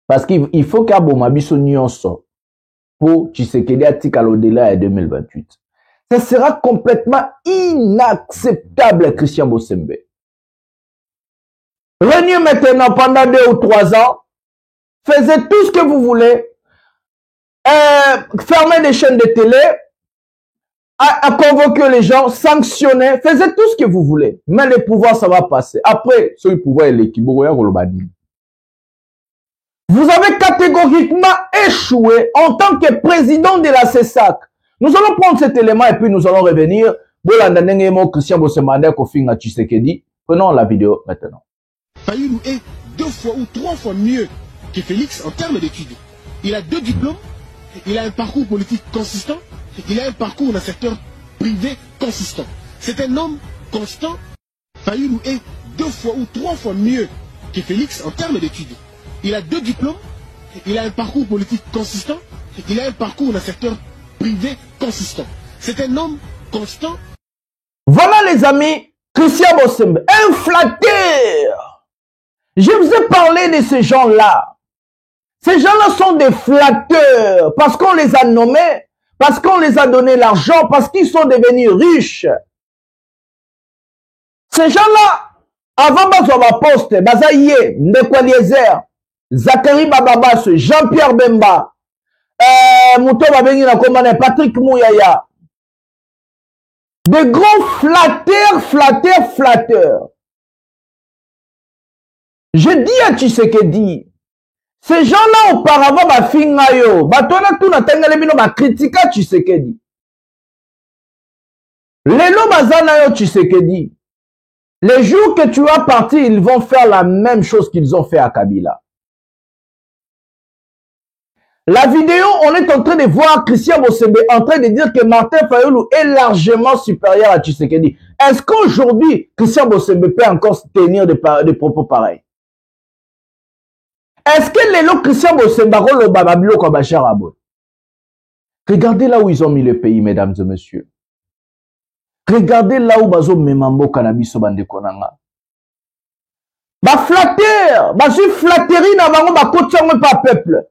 Parce qu'il faut qu'il y ait Bomabiso Nyonso pour Tshisekedi à au-delà de 2028. Ce sera complètement inacceptable, Christian Bossembe. Régnez maintenant pendant 2 ou 3 ans, faisez tout ce que vous voulez, fermez des chaînes de télé, à convoquer les gens, sanctionner, faites tout ce que vous voulez. Mais le pouvoir, ça va passer. Après, ce pouvoir est l'équipe. Vous avez catégoriquement échoué en tant que président de la CESAC. Nous allons prendre cet élément et puis nous allons revenir. Christian Bossemanda Kofinga Tshisekedi. Prenons la vidéo maintenant. Fayulu est 2 fois ou 3 fois mieux que Félix en termes d'études. Il a 2 diplômes. Il a un parcours politique consistant, il a un parcours dans le secteur privé consistant. C'est un homme constant. Fayulu est 2 fois ou 3 fois mieux que Félix en termes d'études. Il a 2 diplômes, il a un parcours politique consistant, il a un parcours dans le secteur privé consistant. C'est un homme constant. Voilà les amis, Christian Bossembe, un flatteur. Je vous ai parlé de ces gens-là. Ces gens-là sont des flatteurs parce qu'on les a nommés, parce qu'on les a donné l'argent, parce qu'ils sont devenus riches. Ces gens-là, avant Bazoba Poste, Bazaye, Ndeko Eliezer, Zachary Bababas, Jean-Pierre Bemba, Mouto Babengi Nakomane, Patrick Mouyaya, des grands flatteurs. Je dis à Tshisekedi, ces gens-là auparavant bafingayo, batona tout na tengele bino ba critica Tshisekedi. Lelo bazana yo Tshisekedi. Les jours que tu as parti, ils vont faire la même chose qu'ils ont fait à Kabila. La vidéo, on est en train de voir Christian Bossembe en train de dire que Martin Fayulu est largement supérieur à Tshisekedi. Est-ce qu'aujourd'hui, Christian Bossembe peut encore tenir des propos pareils? Est-ce que les lots Christian Bossemba le bababilo comme Bachar Abou? Regardez là où ils ont mis le pays, mesdames et messieurs. Regardez là où bazo memambo cannabis bande konanga. Ba flatteur, ba su flatterie na bango ba kotiango pas peuple.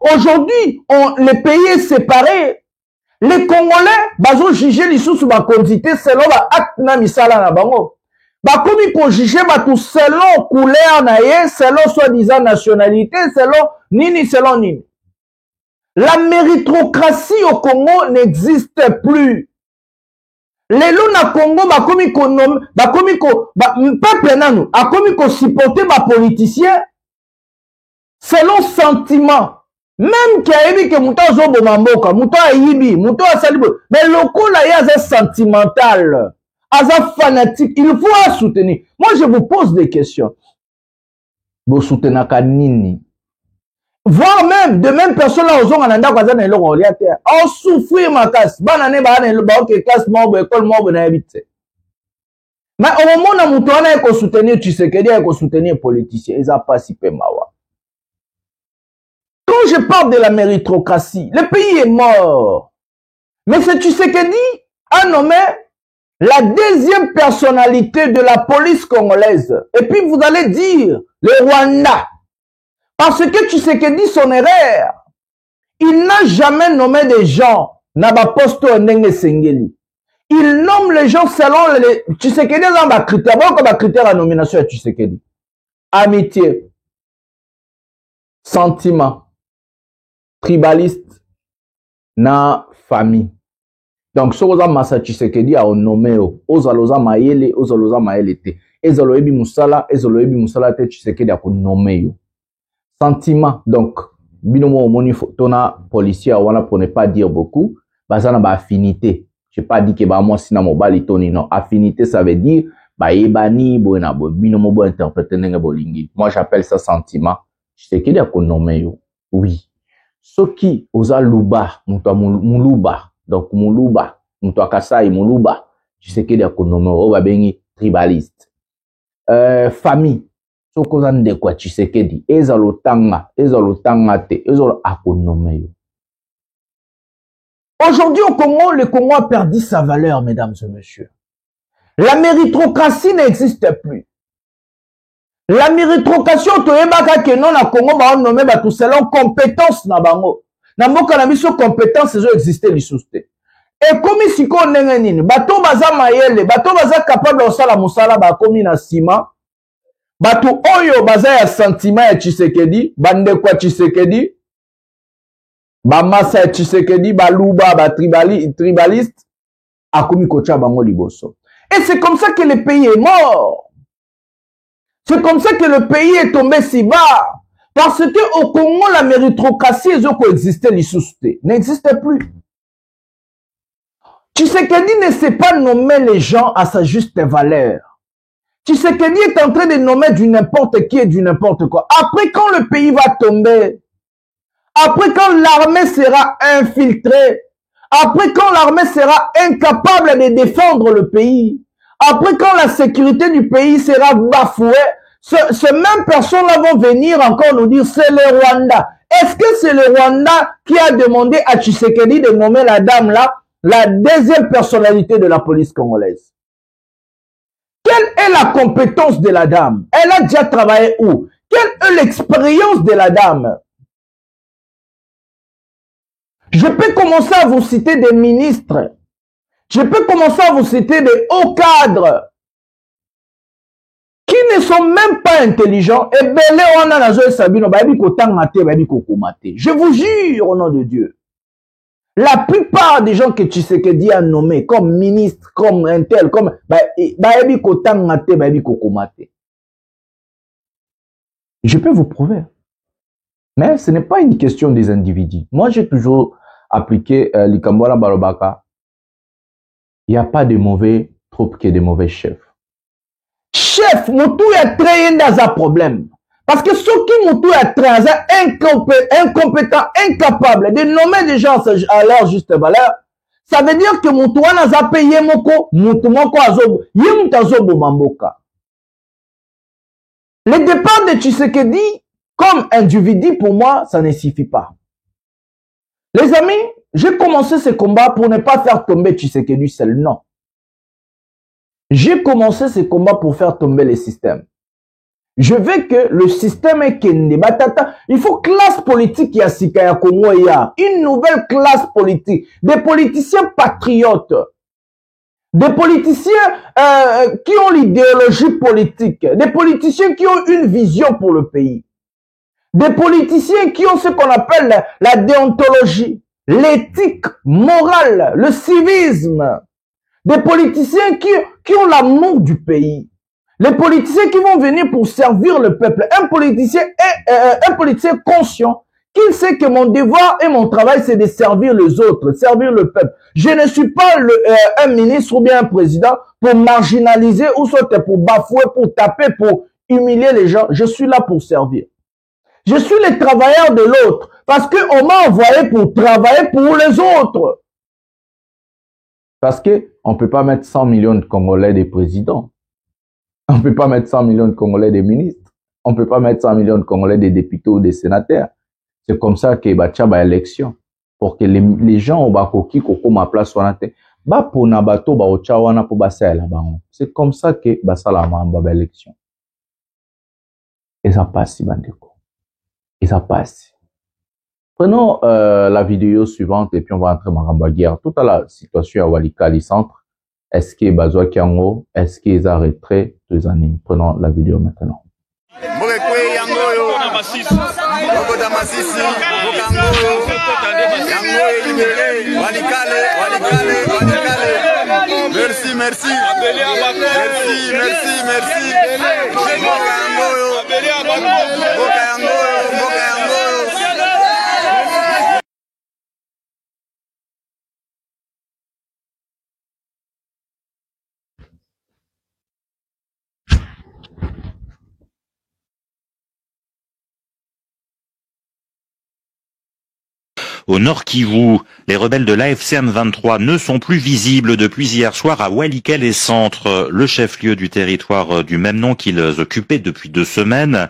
Aujourd'hui, le pays est séparé. Les Congolais bazo juger lisusu ba quantité selon ba acte na misala na bango. Bakomi ko juger batu selon couleur na ye, selon soi-disant nationalité, selon nini. La méritocratie au Congo n'existe plus. Les lots na Congo bakomi ko nom, bakomi ko peuple nanu, akomi ko supporter ba politicien selon sentiment. Même qui a dit que mouta zobo mamboka, mouta ayibi, mouta asalibo, mais le là y a sentimental. Aza fanatique, il faut soutenir. Moi, je vous pose des questions. Vous soutenez Kanini. Voire même, de même personnes là, aux Ananda, on souffre ma casse. Banane, banane, ok, casse, mort, école, mort, na habité. Mais au moment où on a soutenir Tshisekedi, on a soutenir les politiciens, ils ont pas si peu mawa. Quand je parle de la méritocratie, le pays est mort. Mais c'est Tshisekedi a nommé la deuxième personnalité de la police congolaise. Et puis vous allez dire, le Rwanda. Parce que Tshisekedi son erreur. Il n'a jamais nommé des gens, Naba Posto Ndenge Sengeli. Il nomme les gens selon les... Tshisekedi a un critère. Bon, comme un critère à nomination à Tshisekedi. Amitié. Sentiment. Tribaliste. Na famille. Donc, ce que Massa Tshisekedi a nommé, Ozaloza Maele, Ozaloza Maele te. Ezaloebi Musala te Tshisekedi a nommé. Sentiment, donc, binomo moni tona policier, pour ne pas dire beaucoup, basana ba affinité. Je n'ai pas dit que moi si na mobali toni non. Affinité ça veut dire ba ebani bona bo bino mo bo interpréter ndenge bolingi. Moi j'appelle ça sentiment. Je sais qu'il y a qu'on nomme yo. Oui. Soki oza luba, muto muluba. Donc muluba, muto akasai muluba. Je sais qu'il y a qu'on nomme yo ba bengi tribaliste. Famille. Soko oza ndekwa tu sais que dit ezalotanga te, ezalo akonome yo. Aujourd'hui au Congo, le Congo a perdu sa valeur, mesdames et messieurs. La méritocratie n'existe plus. La méritocratie, to ebaka ke non na Congo ba nommé ba tout selon compétence na bango. Na mboka na biso compétence ezo exister lisuste. Et comme si ko ndenge nini, bato baza mayele, bato baza capable de sala musala ba komi na sima. Bato oyo baza ya sentiment ya Tshisekedi, bande kwa Tshisekedi. Ba massa Tshisekedi, ba luba, ba tribaliste, akomi kocha bango liboso. Et c'est comme ça que le pays est mort. C'est comme ça que le pays est tombé si bas. Parce que au Congo, la méritocratie n'existe plus. Tshisekedi ne sait pas nommer les gens à sa juste valeur. Tshisekedi est en train de nommer du n'importe qui et du n'importe quoi. Après, quand le pays va tomber, après quand l'armée sera infiltrée, après quand l'armée sera incapable de défendre le pays, après quand la sécurité du pays sera bafouée, ces mêmes personnes-là vont venir encore nous dire c'est le Rwanda. Est-ce que c'est le Rwanda qui a demandé à Tshisekedi de nommer la dame là, la deuxième personnalité de la police congolaise? Quelle est la compétence de la dame? Elle a déjà travaillé où? Quelle est l'expérience de la dame? Je peux commencer à vous citer des ministres. Je peux commencer à vous citer des hauts cadres qui ne sont même pas intelligents. Et je vous jure au nom de Dieu. La plupart des gens que Tshisekedi a nommés comme ministres, comme un tel, comme je peux vous prouver. Mais ce n'est pas une question des individus. Moi, j'ai toujours appliqué l'Ikambouala Barobaka. Il n'y a pas de mauvais troupes que de mauvais chefs. Chef, Moutou est très dans un problème. Parce que ceux qui Moutou est très incompétent, incapable de nommer des gens à leur juste valeur, ça veut dire que Moutou n'a pas payé Moko, Moutou Moko Azobo, Yimutazobo Mamboka. Le départ de Tshisekedi comme individu, pour moi, ça ne suffit pas. Les amis, j'ai commencé ce combat pour ne pas faire tomber Tshisekedi seul, non. J'ai commencé ce combat pour faire tomber le système. Je veux que le système est kende batata. Il faut classe politique ya Sikaya Congo ya une nouvelle classe politique, des politiciens patriotes, des politiciens qui ont l'idéologie politique, des politiciens qui ont une vision pour le pays, des politiciens qui ont ce qu'on appelle la déontologie, l'éthique morale, le civisme, des politiciens qui ont l'amour du pays. Les politiciens qui vont venir pour servir le peuple. Un politicien conscient qu'il sait que mon devoir et mon travail, c'est de servir les autres, servir le peuple. Je ne suis pas un ministre ou bien un président pour marginaliser ou soit pour bafouer, pour taper, pour humilier les gens. Je suis là pour servir. Je suis le travailleur de l'autre parce qu'on m'a envoyé pour travailler pour les autres. Parce qu'on ne peut pas mettre 100 millions de Congolais des présidents. On ne peut pas mettre 100 millions de Congolais des ministres. On ne peut pas mettre 100 millions de Congolais des députés ou des sénateurs. C'est comme ça que y a élection. Pour que les gens au bakoki koko ma place wanate. Ba pona bato ba ocha wana po basa la bango. C'est comme ça que basala mamba élection. Et ça passe, bandeko. Et ça passe. Prenons la vidéo suivante et puis on va entrer dans la guerre. Tout à la situation à Walikali Centre. Est-ce qu'il y a besoin Kiango? Est-ce qu'il y a retrait 2 années? Prenons la vidéo maintenant. Merci, merci. Au Nord Kivu, les rebelles de l'AFC M23 ne sont plus visibles depuis hier soir à Walikale et Centre, le chef-lieu du territoire du même nom qu'ils occupaient depuis 2 semaines.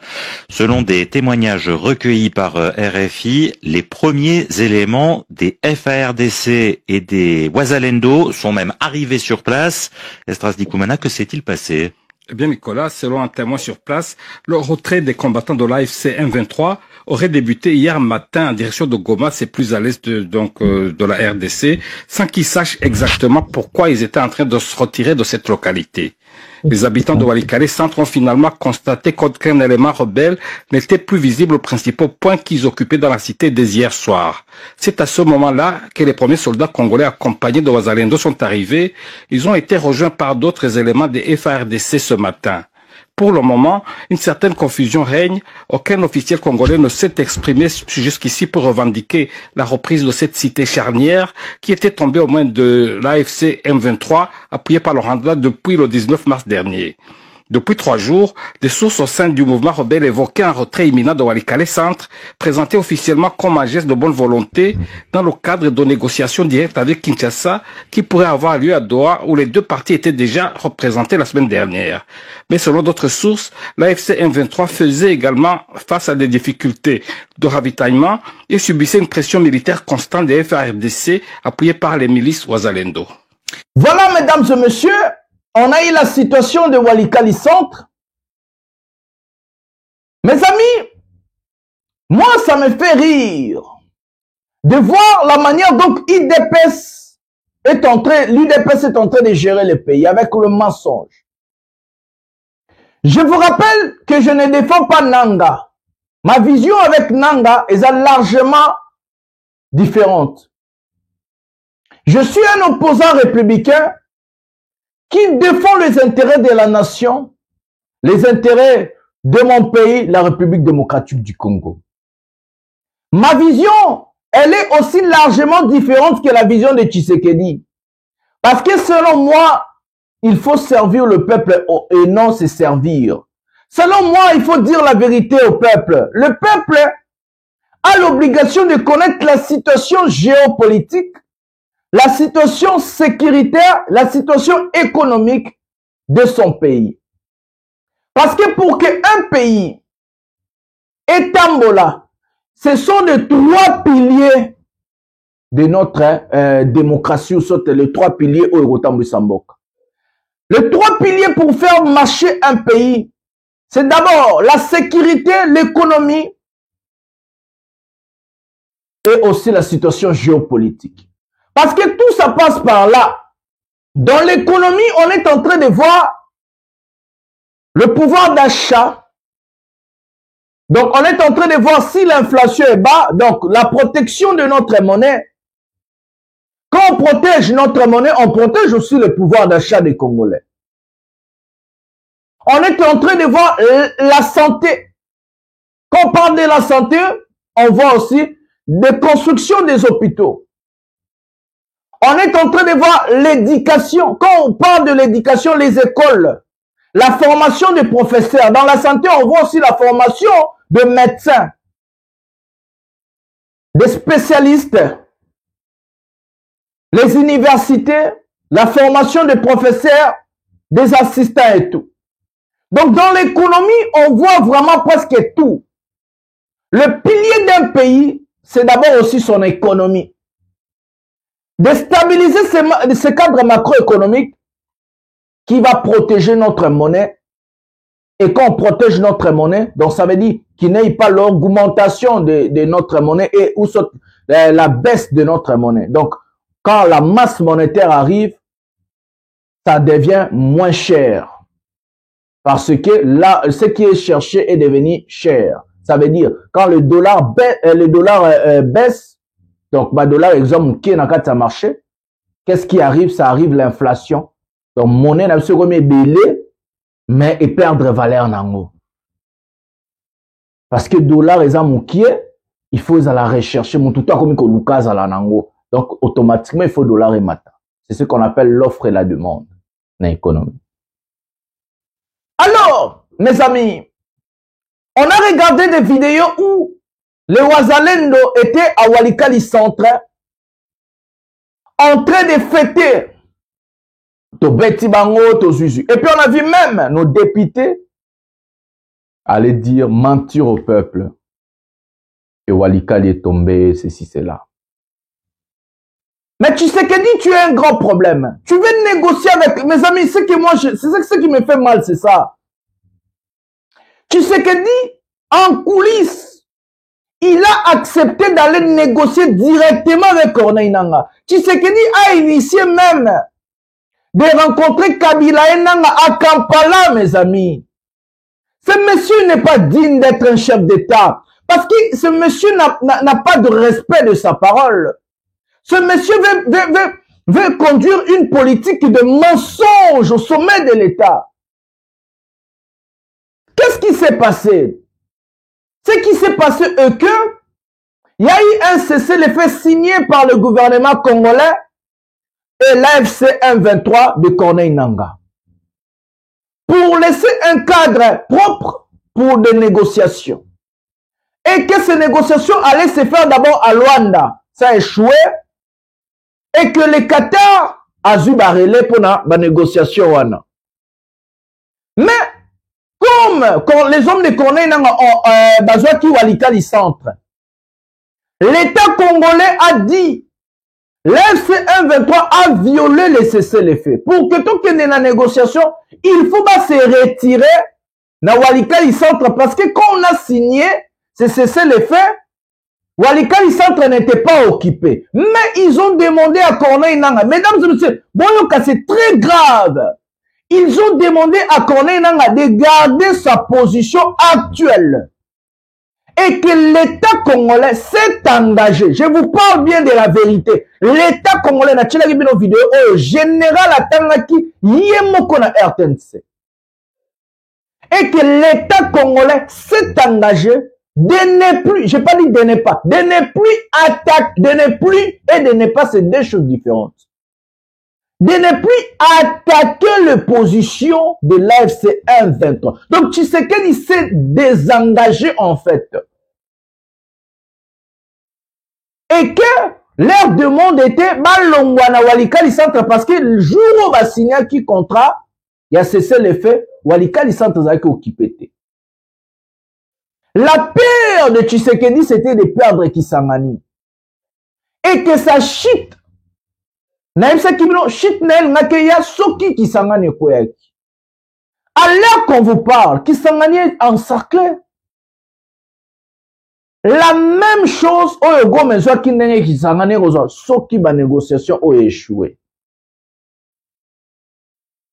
Selon des témoignages recueillis par RFI, les premiers éléments des FARDC et des Wazalendo sont même arrivés sur place. Estras Dikoumana, que s'est-il passé? Eh bien, Nicolas, selon un témoin sur place, le retrait des combattants de l'AFC M23 aurait débuté hier matin en direction de Goma, c'est plus à l'est de la RDC, sans qu'ils sachent exactement pourquoi ils étaient en train de se retirer de cette localité. Les habitants de Walikale Centre ont finalement constaté qu'aucun élément rebelle n'était plus visible aux principaux points qu'ils occupaient dans la cité dès hier soir. C'est à ce moment-là que les premiers soldats congolais accompagnés de Wazalendo sont arrivés. Ils ont été rejoints par d'autres éléments des FARDC ce matin. Pour le moment, une certaine confusion règne. Aucun officiel congolais ne s'est exprimé jusqu'ici pour revendiquer la reprise de cette cité charnière qui était tombée aux mains de l'AFC M23, appuyée par le Rwanda depuis le 19 mars dernier. Depuis 3 jours, des sources au sein du mouvement rebelle évoquaient un retrait imminent de Walikale Centre, présenté officiellement comme un geste de bonne volonté dans le cadre de négociations directes avec Kinshasa qui pourraient avoir lieu à Doha où les 2 parties étaient déjà représentées la semaine dernière. Mais selon d'autres sources, l'AFC M23 faisait également face à des difficultés de ravitaillement et subissait une pression militaire constante des FARDC appuyée par les milices Wazalendo. Voilà, mesdames et messieurs, on a eu la situation de Walikale Centre. Mes amis, moi, ça me fait rire de voir la manière dont l'UDPS est en train de gérer le pays avec le mensonge. Je vous rappelle que je ne défends pas Nanga. Ma vision avec Nanga est largement différente. Je suis un opposant républicain qui défend les intérêts de la nation, les intérêts de mon pays, la République démocratique du Congo. Ma vision, elle est aussi largement différente que la vision de Tshisekedi. Parce que selon moi, il faut servir le peuple et non se servir. Selon moi, il faut dire la vérité au peuple. Le peuple a l'obligation de connaître la situation géopolitique, la situation sécuritaire, la situation économique de son pays. Parce que pour qu'un pays ait tambola, ce sont les 3 piliers de notre démocratie, ou soit les 3 piliers au Eurotambo Sambok. Les 3 piliers pour faire marcher un pays, c'est d'abord la sécurité, l'économie et aussi la situation géopolitique. Parce que tout ça passe par là. Dans l'économie, on est en train de voir le pouvoir d'achat. Donc, on est en train de voir si l'inflation est bas. Donc, la protection de notre monnaie. Quand on protège notre monnaie, on protège aussi le pouvoir d'achat des Congolais. On est en train de voir la santé. Quand on parle de la santé, on voit aussi des constructions des hôpitaux. On est en train de voir l'éducation. Quand on parle de l'éducation, les écoles, la formation des professeurs. Dans la santé, on voit aussi la formation de médecins, des spécialistes, les universités, la formation des professeurs, des assistants et tout. Donc, dans l'économie, on voit vraiment presque tout. Le pilier d'un pays, c'est d'abord aussi son économie. De stabiliser ce cadre macroéconomique qui va protéger notre monnaie. Et quand on protège notre monnaie, donc ça veut dire qu'il n'y ait pas l'augmentation de notre monnaie et ou la baisse de notre monnaie. Donc, quand la masse monétaire arrive, ça devient moins cher. Parce que là, ce qui est cherché est devenu cher. Ça veut dire, quand le dollar baisse, donc, dollar exemple qui est dans le marché, qu'est-ce qui arrive? Ça arrive l'inflation. Donc, monnaie n'a pas remis belé, mais et perdre valeur nango. Parce que dollar est il faut la rechercher, mon tout comme que Lucas à la nango. Donc, automatiquement, il faut dollar et matin. C'est ce qu'on appelle l'offre et la demande dans l'économie. Alors, mes amis, on a regardé des vidéos où les Wazalendo étaient à Walikali Centre en train de fêter Tobeti Bango, Tozuzu. Et puis on a vu même nos députés aller dire mentir au peuple. Et Walikali est tombé, ceci, cela. Mais tu sais que dit tu as un grand problème. Tu veux négocier avec mes amis, c'est que moi, c'est ce qui me fait mal, c'est ça. Tu sais que dit en coulisses, il a accepté d'aller négocier directement avec Corneille Nangaa. Tu sais que dit a initié même de rencontrer Kabila et Nangaa à Kampala, mes amis. Ce monsieur n'est pas digne d'être un chef d'État. Parce que ce monsieur n'a pas de respect de sa parole. Ce monsieur veut conduire une politique de mensonge au sommet de l'État. Qu'est-ce qui s'est passé? Ce qui s'est passé est que il y a eu un cessez-le-feu signé par le gouvernement congolais et l'AFC M23 de Corneille Nangaa pour laisser un cadre propre pour des négociations. Et que ces négociations allaient se faire d'abord à Luanda. Ça a échoué. Et que le Qatar a eu barrelé pour la négociation. Mais, comme quand les hommes de Corneille Nangaa ont Bazouaki Walikali Centre, l'État congolais a dit l'FC 123 a violé les cessez-le-feu. Pour que tout qu'il y ait la négociation, il faut pas se retirer dans Walikali Centre parce que quand on a signé ce cessez-le-feu, Walikali Centre n'était pas occupé. Mais ils ont demandé à Corneille Nangaa, mesdames et messieurs, Boyoka, c'est très grave. Ils ont demandé à Corneille Nangaa de garder sa position actuelle. Et que l'État congolais s'est engagé. Je vous parle bien de la vérité. L'État congolais n'a pas vidéo au général Atangaki Yemoko na RTNC. Et que l'État congolais s'est engagé de ne plus, je n'ai pas dit de ne pas, de ne plus attaquer, de ne plus et de ne pas, c'est deux choses différentes. De ne plus attaquer les positions de l'AFC 123. Donc, Tshisekedi s'est désengagé en fait. Et que leur demande était Balongwana Walikali Centre parce que le jour où on va signer un contrat, il y a cessé les faits, Walikali Centre a été occupé. La peur de Tshisekedi, c'était de perdre Kisangani. Et que ça chute. Naïmsa Kibino, chute Naël Nakeya, Soki Kisangani Koyaki. À l'heure qu'on vous parle, Kisangani est encerclé. La même chose, Oyogo Mezoa Kinene Kisangani Rosa, Soki ba négociation a échoué.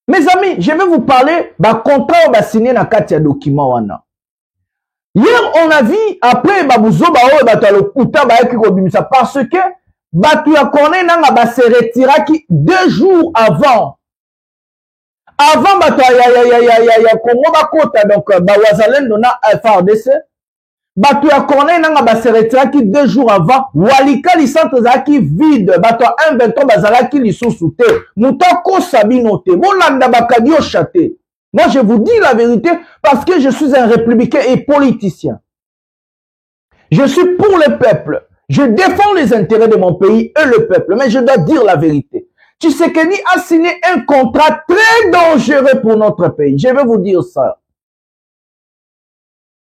Mes amis, je vais vous parler, ba contrat va signer na Katia document wana. Hier, on a vu, après, Babouzo, parce que, Batuya Corneille Nangaa va se retirer 2 jours avant. Avant, Congo Bakota, donc, Wazalendo na FARDC, Batuya Corneille Nangaa va se retirer 2 jours avant. Walikali Centre Zaki vide, Batuya 1-23 Bazalaki Lissousouté. Moutako Sabinote, Bolanda Bakadio Chate. Moi, je vous dis la vérité parce que je suis un républicain et politicien. Je suis pour le peuple. Je défends les intérêts de mon pays et le peuple. Mais je dois dire la vérité. Tshisekedi a signé un contrat très dangereux pour notre pays. Je vais vous dire ça.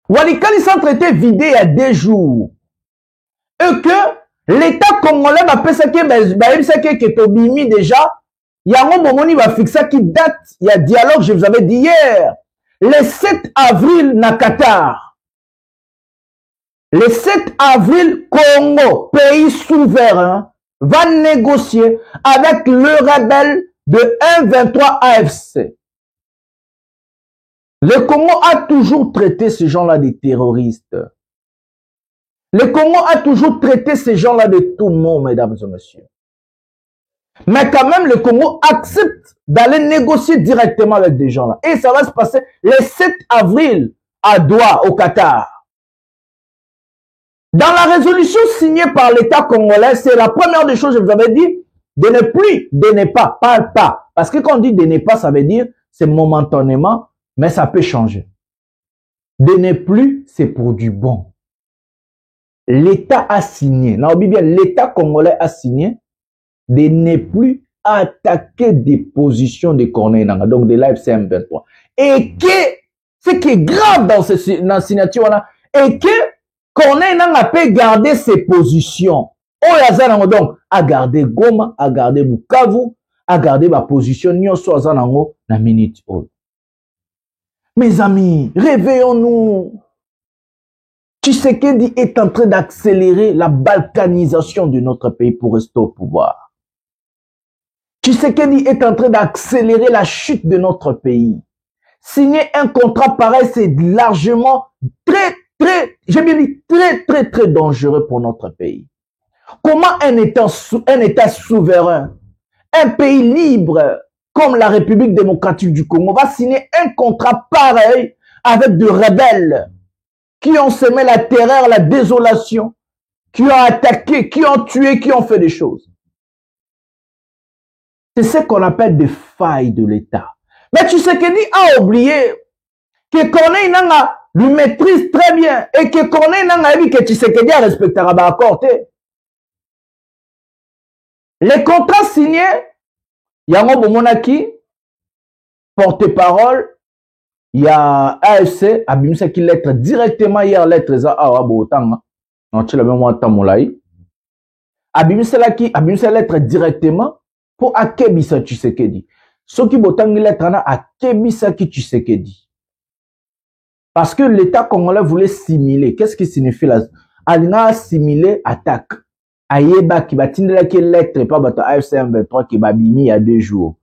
Walikali Centre était vidé il y a 2 jours. Et que l'État congolais va penser que Tobimi déjà. Il y a un moment où va fixer qui date, il y a dialogue, je vous avais dit hier, le 7 avril na Qatar. Le 7 avril, Congo, pays souverain, va négocier avec le rebelle de 1-23 AFC. Le Congo a toujours traité ces gens-là de terroristes. Le Congo a toujours traité ces gens-là de tout le monde, mesdames et messieurs. Mais quand même, le Congo accepte d'aller négocier directement avec des gens là. Et ça va se passer le 7 avril à Doha, au Qatar. Dans la résolution signée par l'État congolais, c'est la première des choses que je vous avais dit, de ne plus, de ne pas, parle pas. Parce que quand on dit de ne pas, ça veut dire c'est momentanément, mais ça peut changer. De ne plus, c'est pour du bon. l'État a signé, non, bien, l'État congolais a signé de ne plus attaquer des positions de Corneille Nangaa, donc de l'AFC M23. Et que, ce qui est grave dans la signature là, et que Corneille Nangaa peut garder ses positions. Oh, donc, à garder Goma, à garder Bukavu, à garder ma position, nyonso azanango na minute. Mes amis, réveillons-nous. Tshisekedi est en train d'accélérer la balkanisation de notre pays pour rester au pouvoir. Tshisekedi est en train d'accélérer la chute de notre pays. Signer un contrat pareil, c'est largement j'ai bien dit très dangereux pour notre pays. Comment un État souverain, un pays libre comme la République démocratique du Congo va signer un contrat pareil avec des rebelles qui ont semé la terreur, la désolation, qui ont attaqué, qui ont tué, qui ont fait des choses. C'est ce qu'on appelle des failles de l'État. Mais Tshisekedi a oublié que Corneille Nangaa lui maîtrise très bien et que Corneille Nangaa a dit que Tshisekedi a respecté l'accord. Les contrats signés, Yango Bomonaki, porte-parole, il y a AFC, Abimisa qui lettre directement hier, lettre za awa botanga, non tu la même moi tamolai. Abimisa lettre directement pour akebisa Tshisekedi. Ce qui botangi lettre na akebisa ki Tshisekedi. Parce que l'État congolais voulait simuler. Qu'est-ce qui signifie là? Alina simuler attaque. Ayeba qui batindela qui lettre pas bato AFC M23 qui babimi il y a 2 jours.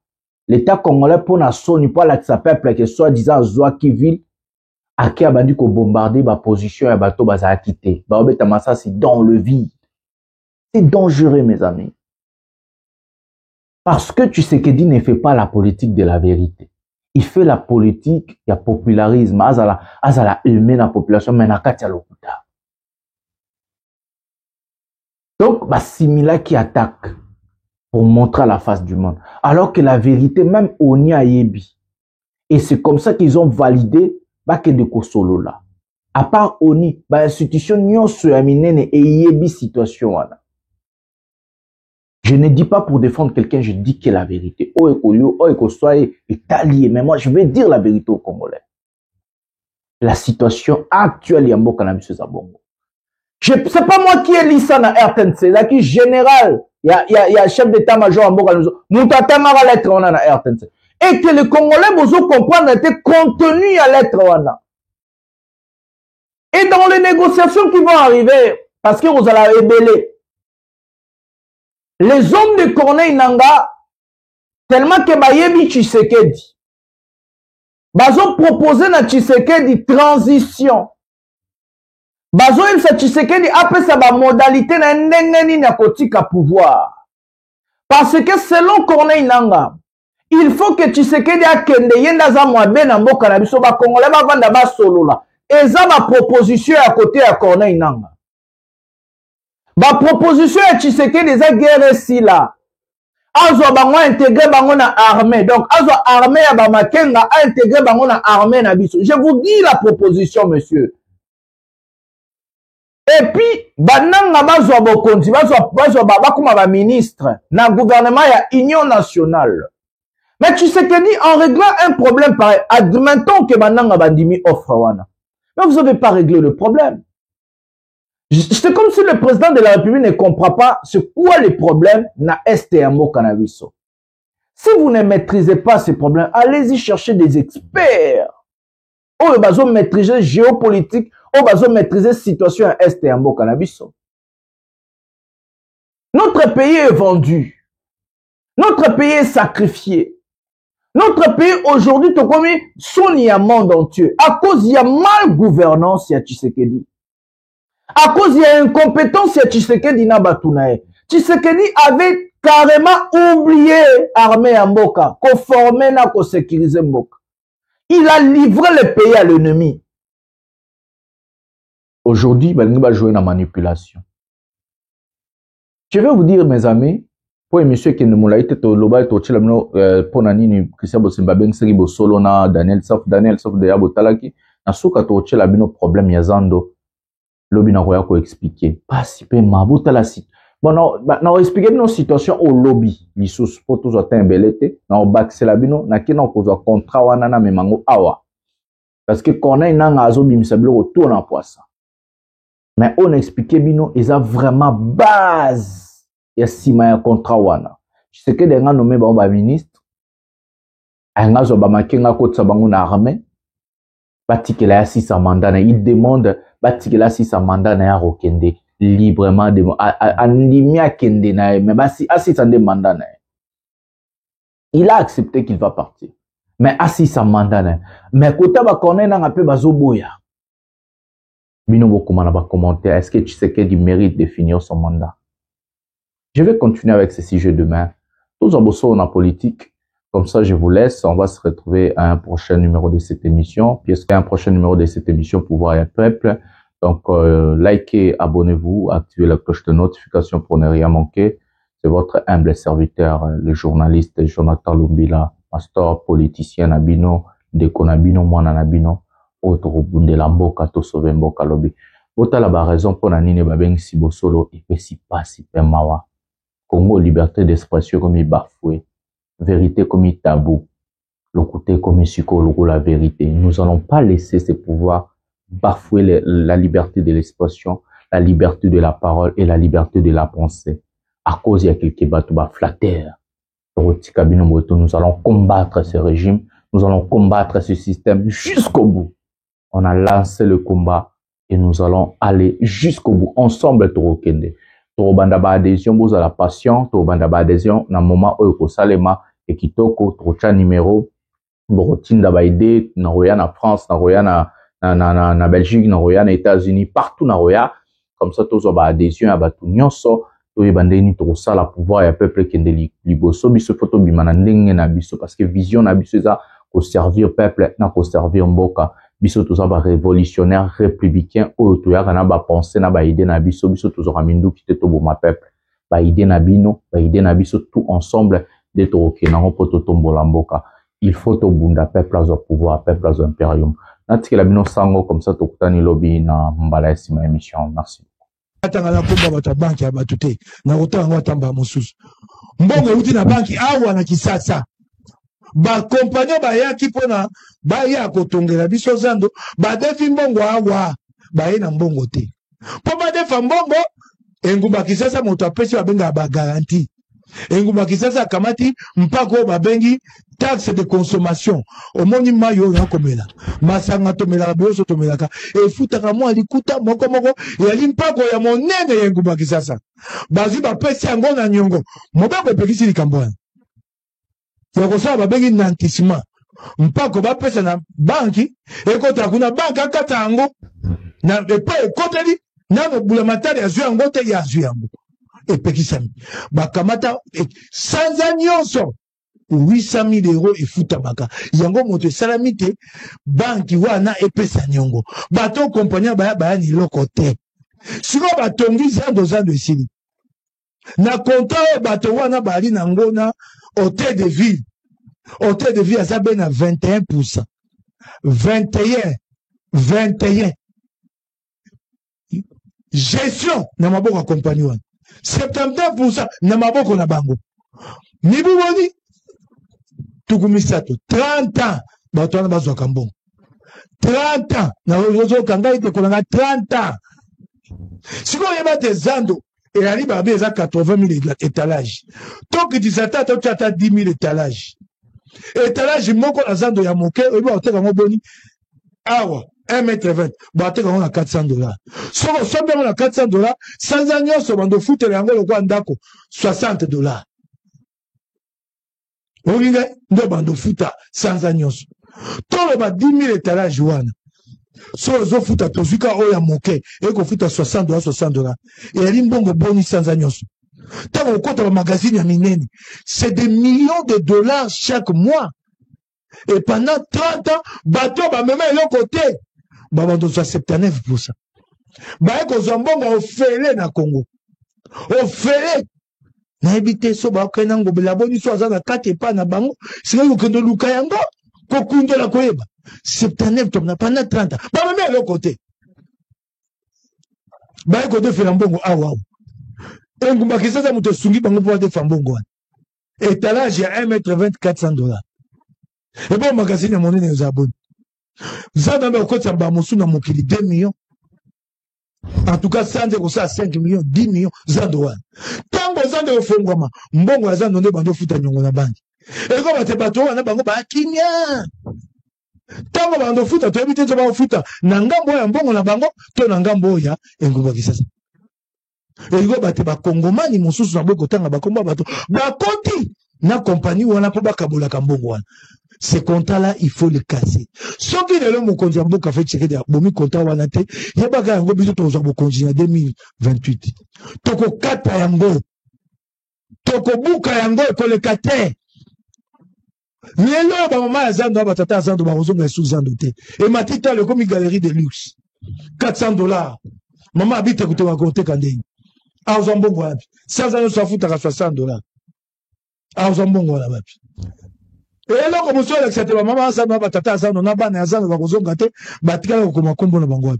L'État congolais pour na soni pour la peuple que soi-disant Zouakiville a qui a bandu ko bombarder ba position ya bato baza a quitté. Ba obeta massa c'est dans le vide. C'est dangereux mes amis. Parce que Tshisekedi ne fait pas la politique de la vérité. Il fait la politique, il y a popularisme, azala aimer la population, mais nakati ya lokuta. Donc, Simila qui attaque pour montrer à la face du monde. Alors que la vérité, même Oni a yebi. Et c'est comme ça qu'ils ont validé que de Kosolo là. À part Oni, l'institution nyon se aminene et yebi situation là. Je ne dis pas pour défendre quelqu'un, je dis que la vérité. Soyez italien, mais moi je vais dire la vérité aux Congolais. La situation actuelle y a beaucoup cannabis à Bongo. C'est pas moi qui ai lu ça dans RTNC, c'est qui général, il y a chef d'état-major en Bongo. Nous t'attendons la lettre on a dans RTNC. Et que les Congolais vous comprendre était contenu à lettre on a. Et dans les négociations qui vont arriver, parce que vous allez révéler. Les hommes de Corneille Nangaa, tellement que Bayebi Tshisekedi, ont proposé na Tshisekedi transition. Bazo il sa Tshisekedi après sa modalité na ndengeni na kotika pouvoir. Parce que selon Corneille Nangaa, il faut que Tshisekedi akende yenda za mwabe na mboka na biso ba Congolais ba vanda ba solo la. Eza ma proposition à côté à Corneille Nangaa. Ma proposition est Tshisekedi des guerres ici là. Azo bango intégrer bango na armée. Donc azo armée ya ba makenga a intégrer bango na armée na biso. Je vous dis la proposition monsieur. Et puis bananga bazo bokonzi bazo bakuma ba ministre na gouvernement ya Union nationale. Mais Tshisekedi en réglant un problème pareil, admettons que bananga bandimi offre wana. Mais vous n'avez pas réglé le problème. C'est comme si le président de la République ne comprend pas c'est quoi les problèmes na STMO cannabis. Si vous ne maîtrisez pas ces problèmes, allez-y chercher des experts. Oh, ils vont maîtriser géopolitique, oh, ils vont maîtriser situation à STMO cannabis. Notre pays est vendu. Notre pays est sacrifié. Notre pays aujourd'hui, tout comme son y a monde entier. À cause il y a mal gouvernance, il y a Tshisekedi. À cause il y a incompétence, il y a Tshisekedi Nabatunae. Tshisekedi avait carrément oublié armée à Mboka, qu'on formait na qu'on sécurisait Mboka. Il a livré le pays à l'ennemi. Aujourd'hui, il va jouer dans la manipulation. Je vais vous dire, mes amis, pour les messieurs qui ne m'ont pas été pour Nanini, Christian Bosimba Ben Seri Bosolona, Daniel Sof de Yabotalaki, na souka toche la bino problème yazando. lobi na koya ko expliquer pasi pe mabuta la site bon na expliquer nos situation au lobby lisusu po to zo tembelete na obakisela bino na kina ko zo contrat wana na memango awa parce que connaît nanga azo bimisa biloko to na poisa mais on expliquer bino eza vraiment base ya sima ya contrat wana je sais que denga nommé ba ministre anga zo ba makenga ko tsa bango na armée batikela ya 6 mandat na il demande batikela 6 mandat na ya rokende librement de animia kende na mais basi assistant mandat na il a accepté qu'il va partir mais assistant mandat na mais kota ba connaît na peu bazoboya bino bokoma na ba commentaire est-ce que tu sais qu'il mérite de finir son mandat. Je vais continuer avec ce sujet demain. Tous en bossant en politique. Comme ça, je vous laisse. On va se retrouver à un prochain numéro de cette émission. Puis, est-ce qu'il y a un prochain numéro de cette émission pour voir un peuple? Donc, likez, abonnez-vous, activez la cloche de notification pour ne rien manquer. C'est votre humble serviteur, le journaliste Jonathan Lumbila, pasteur politicien Nabino, Deko Nabino, Mwana Nabino, autre bunde la mboka, to sauver mboka lobby. Ota la raison pour nanine babeng si bosolo, et puis si pas si mawa. Congo, liberté d'expression comme il bafoué. Vérité comme tabou, le côté comme sucre, la vérité. Nous n'allons pas laisser ces pouvoirs bafouer la liberté de l'expression, la liberté de la parole et la liberté de la pensée. À cause il y a quelques bateaux flatteurs. Nous allons combattre ce régime, nous allons combattre ce système jusqu'au bout. On a lancé le combat et nous allons aller jusqu'au bout. Ensemble, Torokende. Torobanda ba adhésion, vous la passion, Torobanda ba adhésion, na moment où salema et kitoko, trocha numéro, borotinda ba idée, na roya na France, na roya na Belgique, na roya na États-Unis, partout na roya, comme ça, tous ba adhésion, à batu nyonso, to yebandeni to sala pouvoir ya peuple kende liboso, biso photo bimana ndenge na biso, parce que vision na biso eza ko servir peuple, na ko servir mboka, biso to ba révolutionnaire républicain, o to ya kana ba penser na ba idée na biso, biso to zo ramindu kite to boma peuple, ba idée na bino, ba idée na biso tout ensemble, de toroke na poto tombola mboka. Il faut to bunda peuple au pouvoir, peuple au impérium. Natike la bino sango comme ça to kutani lobby na mbala ma émission. Merci. Atanga komba bata banki ya batute na kotanga watamba mosusu. Mbongo uti na banki awa na Kisasa. Ba compagnie ba yaki pona ba ya kotongela biso zando ba defi mbongo awa ba ye na mbongo te. Po ba defa mbongo engumba Kisasa moto apesi ba benga ba garantie. Engumba Kisasa kamati mpako babengi taxe de consommation omoni mayo ya komela masanga tomela boso tomelaka e futaka mo alikuta moko ya mpako ya monene ya Engumba Kisasa bazi ba pesi yango na nyongo mobako pekisi likambo ya kosala babengi nantissement mpako ba pesa na banki ekota kuna banka kata yango na epa ekoteli na bula matari ya zwi yango te ya zwi yango epekisami bakamata sanza nyonso 800 000 € efuta baka yango moto esalami te banki wana epesa nyongo bato kompanya baya ni loko te siko batongi zando esili na konta bato wana bali na ngona hôtel de ville azabe na 21% 21 gestion na maboko ya kompani wana 70% na maboko na bango mibu boni tukumisato 30 ans bato wana bazwaka mbongo 30 ans na ozoka ngai te kolanga 30 ans sikoyo yeba te zando elali babe eza 80 000 étalage tokitisa ta totyata 10 000 étalage étalage moko na zando ya moke oyebi oteka ngo boni awa 1,20 m bateka ngo na $400 soko sombe ngo na $400 sanza nyonso bando futela yango lokwa ndako $60 olinga ndo bando futa sanza nyonso tolo ba 10 000 étalage wana so zo futa tozwika oya moke eko futa $60 eyali mbongo boni sanza nyonso tango okota ba magazine ya minene c'est des millions de dollars chaque mois et pendant 30 ans bato bamema eloko te babando za 79% baye kozwa mbongo ofele na Congo ofele na ebite so bakena ngobela boni so aza na kati epa na bango sika kokendo luka yango kokundola koyeba 79 top na pendant 30 ans bamema eloko te ba ko defela mbongo awa engumba kisasa muto sungi bango po defa mbongo étalage ya 1,20 m 400 $. Et bon magazine monene aux abonnés ça dans le côté ba musu na mokili 2 millions. En tout cas, ça, c'est 5 millions, 10 millions, Zandoan. Tant que Zando est fongoma, mbongo ya Zando ne bando futa nyongo na banki. Et comme te bato na bango ba kinya. Tant que bando futa, to ebite to ba futa, na ngambo ya mbongo na bango, to na ngambo ya engumba kisasa. Et go bate ba kongomani mususu na boko tanga ba komba bato. Ba koti na compagnie wana po ba kabola kambongo wana. Ces contrats-là, il faut les casser. Ce qui est là, mon contrat, a fait checker des bomi contrats, wana te, yabaka yango biso to zo continuer 2028. Toko kata yango. Toko buka yango ko le kate. Lelo ba mama ya Zando ba tata Zando ba ozonga sous Zando te. Et matita le comme galerie de luxe. $400. Maman habite ko to ba compter kandeni. A ozambongo wapi. Sans ans so futa ka $60. A ozambongo wala wapi. Et là, comme ça, accepté ma maman, ça va tata, ça n'a pas n'a ça va vous gâter, batika comme combo na bango.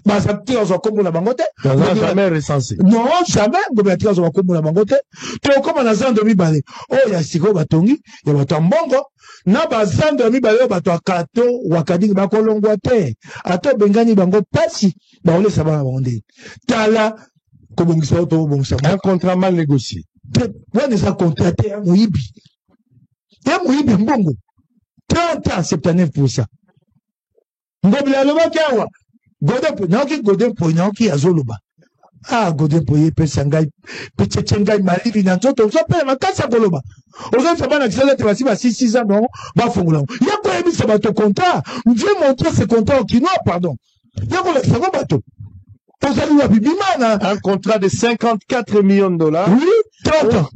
Bah ça tire sur combo na bangote. Jamais recensé. Non, jamais, go batika sur combo na bangote. To comme na zando mi balé. Oh ya siko batongi, ya batambongo. Na ba zando mi balé bato akato wakadi ba kolongwa te. Ato bengani bango pasi, ba ole ça va bonde. Tala kobongisa to bongisa. Un contrat mal négocié. Ouais, ça contraté moyibi. Ya muibi mbongo 30 ans 79%. Ngobila loba kawa godepo naoki godepo naoki azoloba. Ah godepo ye pesa ngai pecheche ngai malili na nzoto so pe makasa koloba. Ozo sabana kisala te basi ba 6 ans non ba fungula. Ya ko ebisa bato contrat, Dieu montre ce contrat au Kinois pardon. Ya ko la sako bato. Un contrat de 54 millions de $. Oui, 30 ans.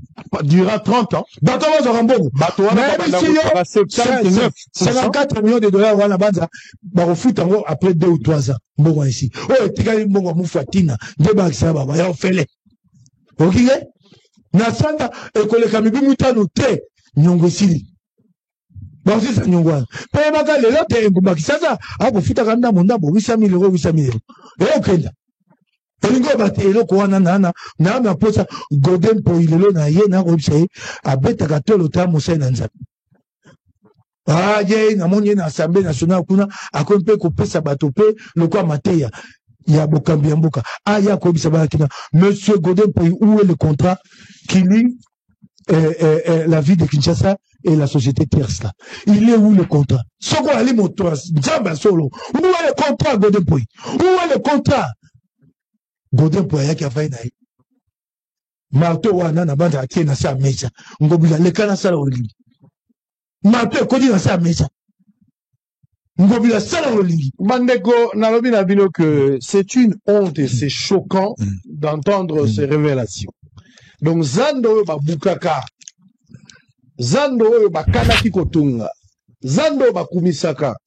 Durant 30 ans. Bateau va Zambongo. Bateau va 54 millions de $, wana banza. Baro foot après 2 ou 3 ans. Mbongo ici. Oh, tikali mbongo mufatina. Deba kisa baba. Ya ofele. Ok? Na santa, ekole kamibi mutano te. Nyongo sili. Basi sa nyongwa. Pe baka lelo te ngumba kisasa. Ako futa kanda monda bo 800 000 €, 800 000 €. Eh okenda. Elingo bate eloko wana na posa Golden po ilelo na ye na website abeta katolo ta musa na nzambe. Ah ye na moni na Assemblée nationale kuna akompe ko pesa bato pe lokwa mateya ya bokambi mboka. Ah ya ko bisa ba kina monsieur Golden po où est le contrat qui lie la vie de Kinshasa et la société tierce là. Il est où le contrat? Soko ali moto Nzamba solo. Où est le contrat Golden po? Où est le contrat? Golden po yaki afai na marto wana na banda atie na sa mesa ngobila lekana sala olingi marto kodi na sa mesa ngobila sala olingi Bandeko nalobi na bino que c'est une honte et c'est choquant d'entendre ces révélations. Donc Zando ba bukaka, Zando ba kanaki kotunga, Zando ba kumisaka.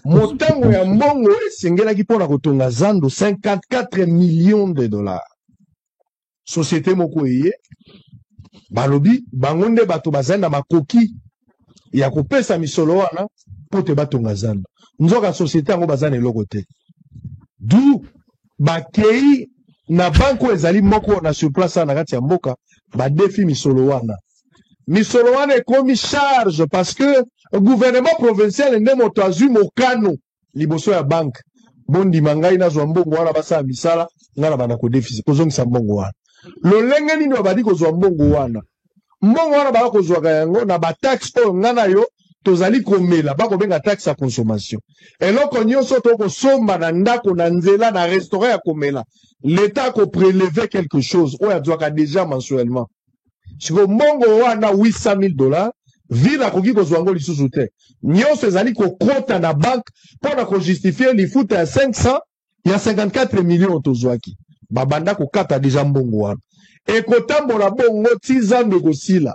Motango ya mbongo esengelaki pona kotonga Zando 54 millions de $. Société moko eye balobi bangonde bato bazanda makoki ya kopesa misolo wana pote batonga Zando. Nzoka société yango bazana eloko te. Du bakei na banko ezali moko na sur place na kati ya mboka ba défi misolo wana. Misolo wana ekomi charge parce que le gouvernement provincial nde moto azwi mokano liboso ya banque bondi mangai na zwa mbongo wana basa misala ngala bana ko déficit kozongisa mbongo wana lolenge nini babadi kozwa mbongo wana bala kozwa yango na ba taxe oyo ngana yo tozali komela bako benga taxe ya consommation eloko nyonso to kosomba na ndako na nzela na restaurant ya komela l'état ko prélever quelque chose oyo azwaka déjà mensuellement siko mbongo wana 800 000 $. Ville akoki kozwa ngo lisusu te. Nyonso ezali kokota na banque pona ko justifier lifuta ya 500 ya 54 millions tozwaki. Babanda kokata déjà mbongo wana. Ekotambola bongo 6 ans de kosila.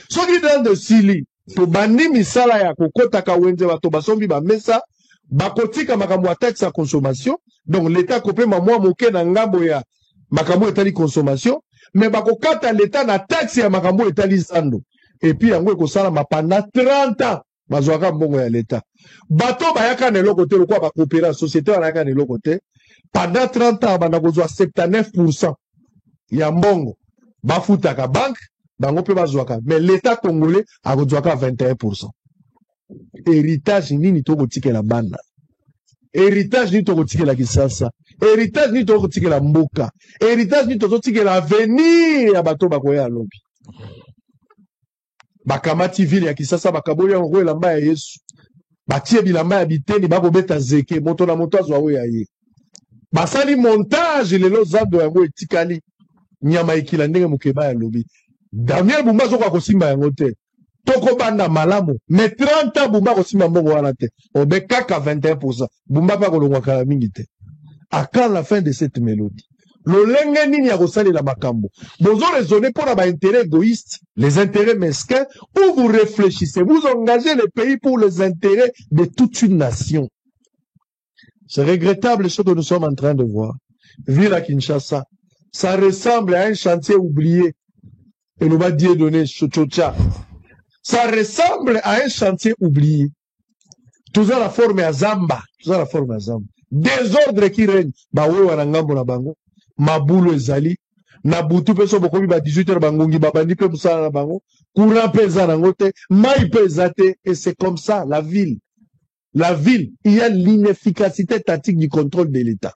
Soki dans de sili to bandi misala ya kokota ka wenze bato basombi ba mesa bakotika makambo ya taxe ya consommation. Donc l'état kopé mwa moke na ngambo ya makambo etali consommation, mais bakokata l'état na taxe ya makambo etali Zando. Et puis, en gros, ça pendant 30 ans. bazwaka mbongo ya l'État. Bato bayaka na eloko te lokwa ba coopérer société bayaka na eloko te. Pendant 30 ans bana kozwa 79% ya mbongo bafutaka banque bango pe bazwaka mais l'État congolais akozwaka 21%. Héritage nini tokotikela bana? Héritage nini tokotikela Kisasa? Héritage nini tokotikela mboka? Héritage nini tokotikela avenir ya bato bakoya lobi? Bakamati ville ya Kisasa bakaboya ngo elamba ya Yesu. Batie bilamba ya biteni bakobeta zeke moto na moto azwa oya ye. Basali montage lelo zado yango etikali nyama ekila ndenge mukeba ya lobi. Daniel Bumba zoko akosimba yango te. Toko banda malamu mais 30 ans Bumba kosimba mbongo wana te. Obe kaka 21%. Bumba pa kolongwa kala mingi te. À quand la fin de cette mélodie? Lolenge nini ya kosali la makambo. Bozo raisonner pour les intérêts égoïstes, les intérêts mesquins, ou vous réfléchissez, vous engagez le pays pour les intérêts de toute une nation. C'est regrettable ce que nous sommes en train de voir. Ville à Kinshasa, ça ressemble à un chantier oublié. Et nous va dire donner Chochocha. Ça ressemble à un chantier oublié. Tout ça la forme à Zamba. Tout ça la forme à Zamba. Désordre qui règne. Bah oui, on a ngambo na bango. Maboulou ezali. Na butu peso bokobi ba 18h bangongi babandi pe musala na bango. Courant pesa na ngote. Mai pesa te. Et c'est comme ça, la ville. La ville, il y a l'inefficacité tactique du contrôle de l'État.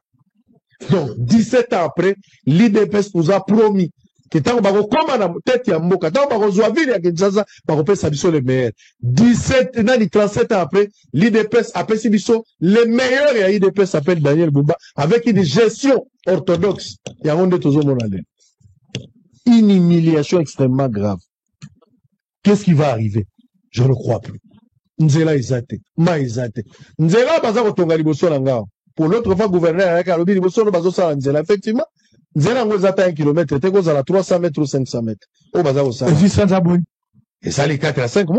Donc, 17 ans après, l'IDPS nous a promis que tant qu'on va na tête ya mboka, tant qu'on va jouer ville ya Kinshasa, on va faire les meilleurs. 37 ans après, l'IDPS a fait les meilleurs et l'IDPS s'appelle Daniel Bumba avec une gestion orthodoxe. Il y a un de tous une humiliation extrêmement grave. Qu'est-ce qui va arriver? Je ne crois plus. Nzela izate, ma izate. Nzela baza kotonga liboso na ngao. Pour l'autre fois gouverneur avec alobi liboso no bazo sala nzela effectivement. Nzela ngo zata 1 km te ko zala 300 mètres ou 500 mètres. O baza ko sala. Et ça les 4 à 5 mois.